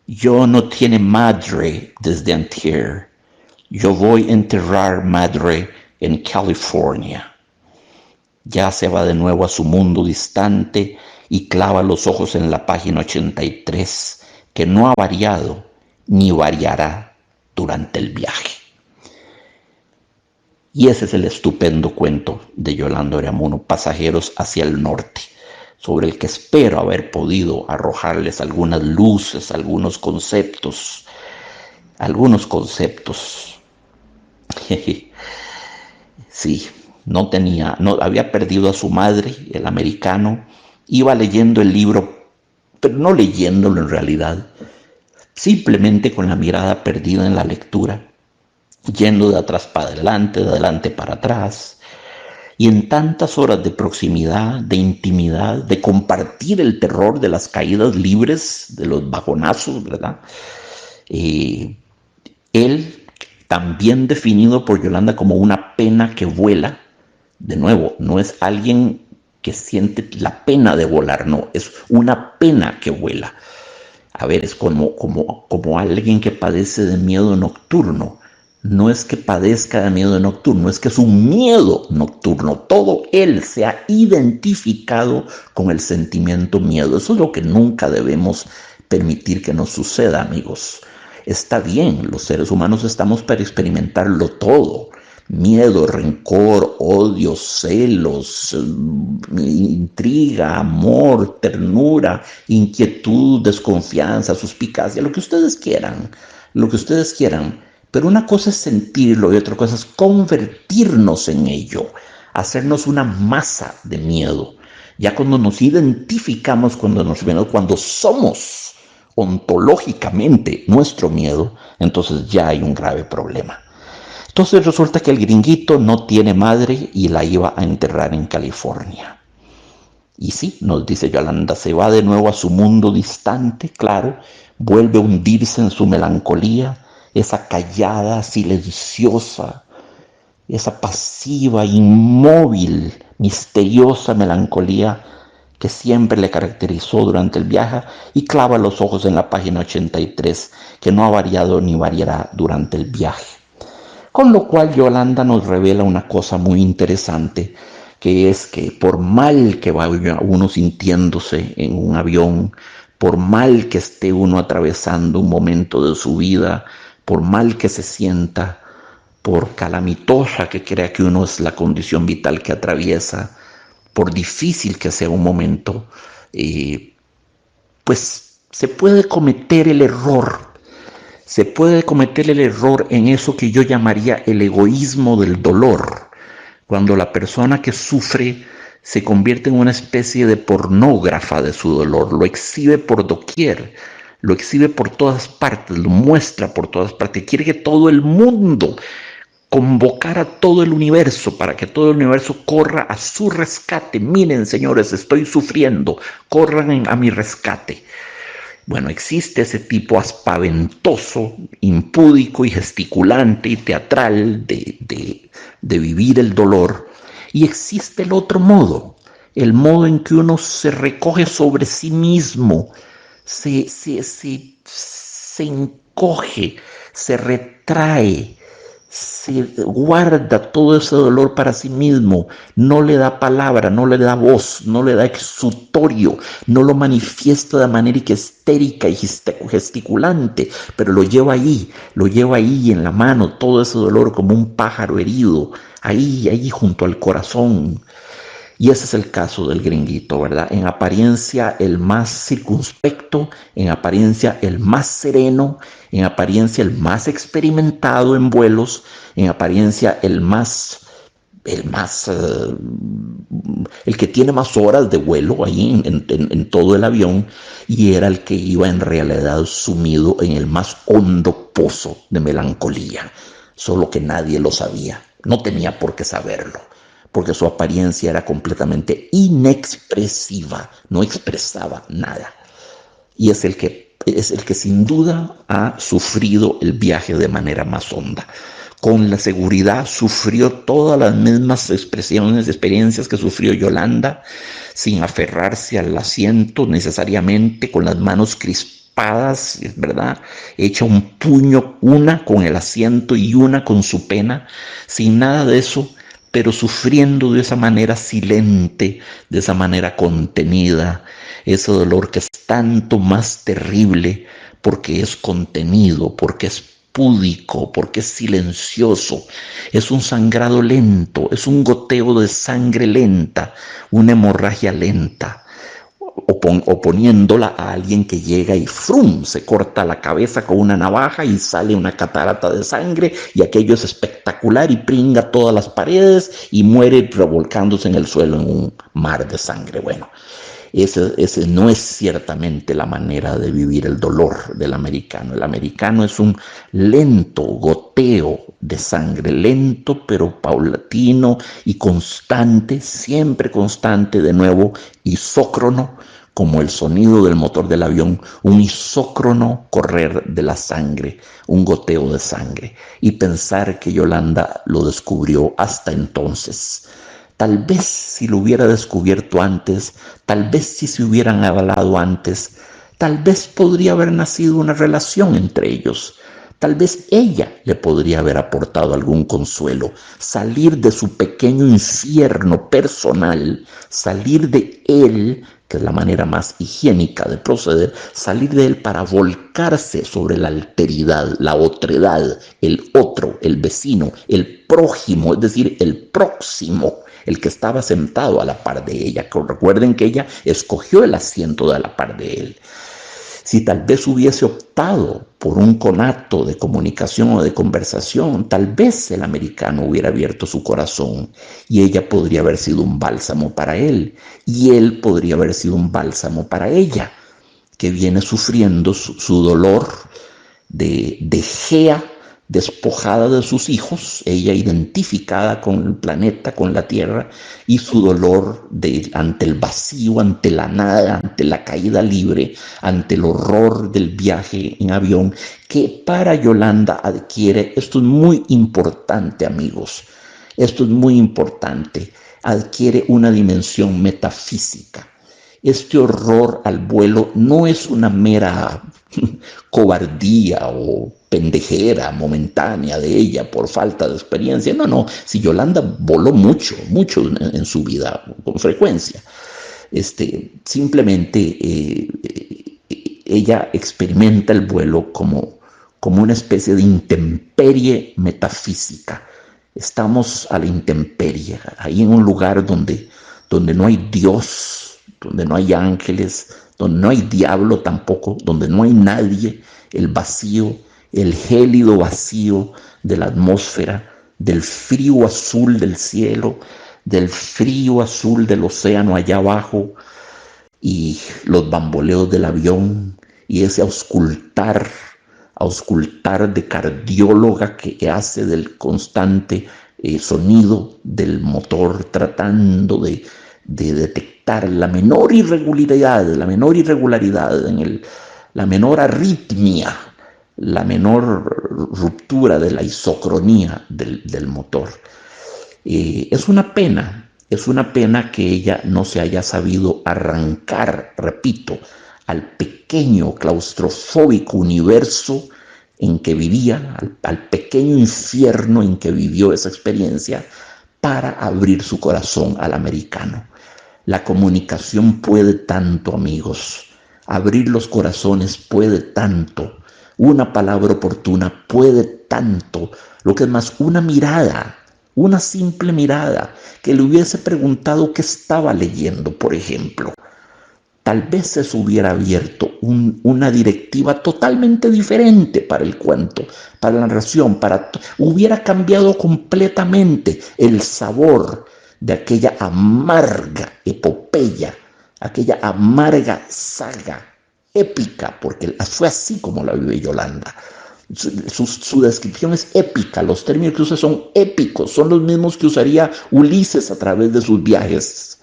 yo no tiene madre desde antier, yo voy a enterrar madre en California. Ya se va de nuevo a su mundo distante y clava los ojos en la página 83, que no ha variado ni variará durante el viaje. Y ese es el estupendo cuento de Yolanda Oreamuno, Pasajeros hacia el norte, sobre el que espero haber podido arrojarles algunas luces, algunos conceptos. Sí, no había perdido a su madre, el americano, iba leyendo el libro, pero no leyéndolo en realidad, simplemente con la mirada perdida en la lectura, yendo de atrás para adelante, de adelante para atrás, y en tantas horas de proximidad, de intimidad, de compartir el terror de las caídas libres, de los bajonazos, ¿verdad? Él, también definido por Yolanda como una pena que vuela, de nuevo, no es alguien que siente la pena de volar, no, es una pena que vuela. A ver, es como alguien que padece de miedo nocturno. No es que padezca de miedo nocturno, es que es un miedo nocturno. Todo él se ha identificado con el sentimiento miedo. Eso es lo que nunca debemos permitir que nos suceda, amigos. Está bien, los seres humanos estamos para experimentarlo todo. Miedo, rencor, odio, celos, intriga, amor, ternura, inquietud, desconfianza, suspicacia, lo que ustedes quieran, lo que ustedes quieran. Pero una cosa es sentirlo y otra cosa es convertirnos en ello, hacernos una masa de miedo. Ya cuando nos identificamos, cuando somos ontológicamente nuestro miedo, entonces ya hay un grave problema. Entonces resulta que el gringuito no tiene madre y la iba a enterrar en California. Y sí, nos dice Yolanda, se va de nuevo a su mundo distante, claro, vuelve a hundirse en su melancolía, esa callada, silenciosa, esa pasiva, inmóvil, misteriosa melancolía que siempre le caracterizó durante el viaje, y clava los ojos en la página 83, que no ha variado ni variará durante el viaje. Con lo cual Yolanda nos revela una cosa muy interesante, que es que por mal que vaya uno sintiéndose en un avión, por mal que esté uno atravesando un momento de su vida, por mal que se sienta, por calamitosa que crea que uno es la condición vital que atraviesa, por difícil que sea un momento, pues se puede cometer el error. Se puede cometer el error en eso que yo llamaría el egoísmo del dolor, cuando la persona que sufre se convierte en una especie de pornógrafa de su dolor, lo exhibe por doquier, lo exhibe por todas partes, lo muestra por todas partes, quiere que todo el mundo, convocar a todo el universo para que todo el universo corra a su rescate. Miren, señores, estoy sufriendo, corran a mi rescate. Bueno, existe ese tipo aspaventoso, impúdico y gesticulante y teatral de vivir el dolor. Y existe el otro modo, el modo en que uno se recoge sobre sí mismo, se encoge, se retrae, se guarda todo ese dolor para sí mismo, no le da palabra, no le da voz, no le da exutorio, no lo manifiesta de manera histérica y gesticulante, pero lo lleva ahí en la mano, todo ese dolor como un pájaro herido, ahí junto al corazón. Y ese es el caso del gringuito, ¿verdad? En apariencia el más circunspecto, en apariencia el más sereno, en apariencia el más experimentado en vuelos, en apariencia el que tiene más horas de vuelo ahí en todo el avión, y era el que iba en realidad sumido en el más hondo pozo de melancolía, solo que nadie lo sabía, no tenía por qué saberlo, porque su apariencia era completamente inexpresiva, no expresaba nada. Y es el que sin duda ha sufrido el viaje de manera más honda. Con la seguridad sufrió todas las mismas experiencias que sufrió Yolanda, sin aferrarse al asiento necesariamente, con las manos crispadas, ¿verdad? Hecha un puño, una con el asiento y una con su pena, sin nada de eso, pero sufriendo de esa manera silente, de esa manera contenida, ese dolor que es tanto más terrible porque es contenido, porque es púdico, porque es silencioso, es un sangrado lento, es un goteo de sangre lenta, una hemorragia lenta, oponiéndola a alguien que llega y ¡frum! Se corta la cabeza con una navaja y sale una catarata de sangre, y aquello es espectacular y pringa todas las paredes y muere revolcándose en el suelo en un mar de sangre. Bueno, ese no es ciertamente la manera de vivir el dolor del americano. El americano es un lento goteo de sangre, lento pero paulatino y constante, siempre constante, de nuevo isócrono, como el sonido del motor del avión, un isócrono correr de la sangre, un goteo de sangre. Y pensar que Yolanda lo descubrió hasta entonces. Tal vez si lo hubiera descubierto antes, tal vez si se hubieran hablado antes, tal vez podría haber nacido una relación entre ellos. Tal vez ella le podría haber aportado algún consuelo, salir de su pequeño infierno personal, salir de él, que es la manera más higiénica de proceder, salir de él para volcarse sobre la alteridad, la otredad, el otro, el vecino, el prójimo, es decir, el próximo, el que estaba sentado a la par de ella. Recuerden que ella escogió el asiento de a la par de él. Si tal vez hubiese optado por un conato de comunicación o de conversación, tal vez el americano hubiera abierto su corazón y ella podría haber sido un bálsamo para él y él podría haber sido un bálsamo para ella, que viene sufriendo su dolor de Gea despojada de sus hijos, ella identificada con el planeta, con la Tierra, y su dolor ante el vacío, ante la nada, ante la caída libre, ante el horror del viaje en avión, que para Yolanda adquiere, esto es muy importante, amigos, esto es muy importante, adquiere una dimensión metafísica. Este horror al vuelo no es una mera cobardía o pendejera momentánea de ella por falta de experiencia. No, si Yolanda voló mucho en su vida, con frecuencia. Simplemente ella experimenta el vuelo como una especie de intemperie metafísica. Estamos a la intemperie, ahí en un lugar donde no hay Dios, donde no hay ángeles, donde no hay diablo tampoco, donde no hay nadie, el vacío, el gélido vacío de la atmósfera, del frío azul del cielo, del frío azul del océano allá abajo, y los bamboleos del avión, y ese auscultar de cardióloga que hace del constante sonido del motor, tratando de detectar la menor irregularidad, la menor arritmia, la menor ruptura de la isocronía del motor. Es una pena que ella no se haya sabido arrancar, repito, al pequeño claustrofóbico universo en que vivía, al pequeño infierno en que vivió esa experiencia, para abrir su corazón al americano. La comunicación puede tanto, amigos. Abrir los corazones puede tanto. Una palabra oportuna puede tanto. Lo que es más, una mirada, una simple mirada, que le hubiese preguntado qué estaba leyendo, por ejemplo. Tal vez eso hubiera abierto una directiva totalmente diferente para el cuento, para la narración, hubiera cambiado completamente el sabor de aquella amarga epopeya, aquella amarga saga épica, porque fue así como la vive Yolanda. Su descripción es épica, los términos que usa son épicos, son los mismos que usaría Ulises a través de sus viajes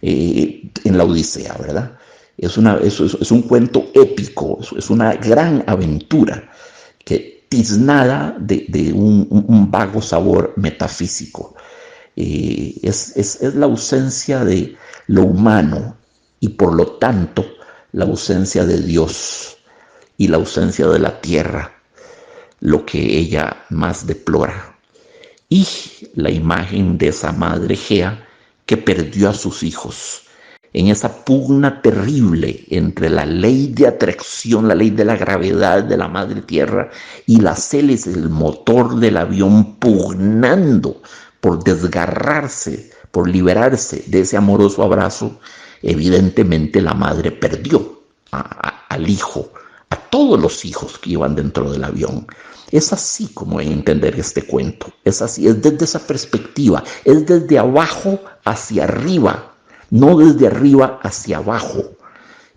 en la Odisea, ¿verdad? Es un cuento épico, es una gran aventura que tiznada de un vago sabor metafísico. Es la ausencia de lo humano y por lo tanto la ausencia de Dios y la ausencia de la tierra, lo que ella más deplora. Y la imagen de esa madre Gea que perdió a sus hijos en esa pugna terrible entre la ley de atracción, la ley de la gravedad de la madre tierra, y las hélices, el motor del avión pugnando por desgarrarse, por liberarse de ese amoroso abrazo. Evidentemente la madre perdió al hijo, a todos los hijos que iban dentro del avión. Es así como hay que entender este cuento, es así, es desde esa perspectiva, es desde abajo hacia arriba, no desde arriba hacia abajo.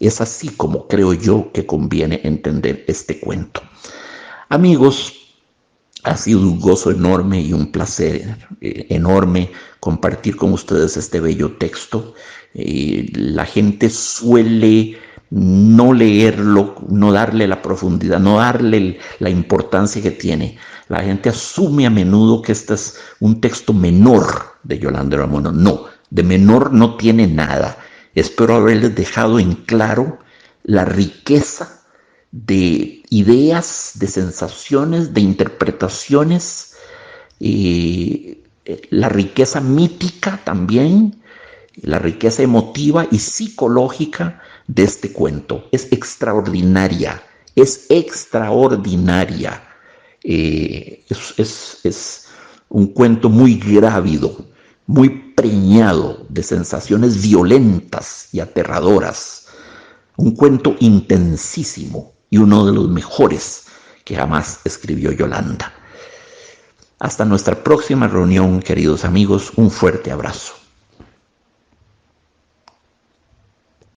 Es así como creo yo que conviene entender este cuento. Amigos, ha sido un gozo enorme y un placer enorme compartir con ustedes este bello texto. La gente suele no leerlo, no darle la profundidad, no darle la importancia que tiene. La gente asume a menudo que este es un texto menor de Yolanda Oreamuno. No, de menor no tiene nada. Espero haberles dejado en claro la riqueza de ideas, de sensaciones, de interpretaciones, la riqueza mítica también, La riqueza emotiva y psicológica de este cuento es extraordinaria, es extraordinaria. Es un cuento muy grávido, muy preñado de sensaciones violentas y aterradoras. Un cuento intensísimo y uno de los mejores que jamás escribió Yolanda. Hasta nuestra próxima reunión, queridos amigos, un fuerte abrazo.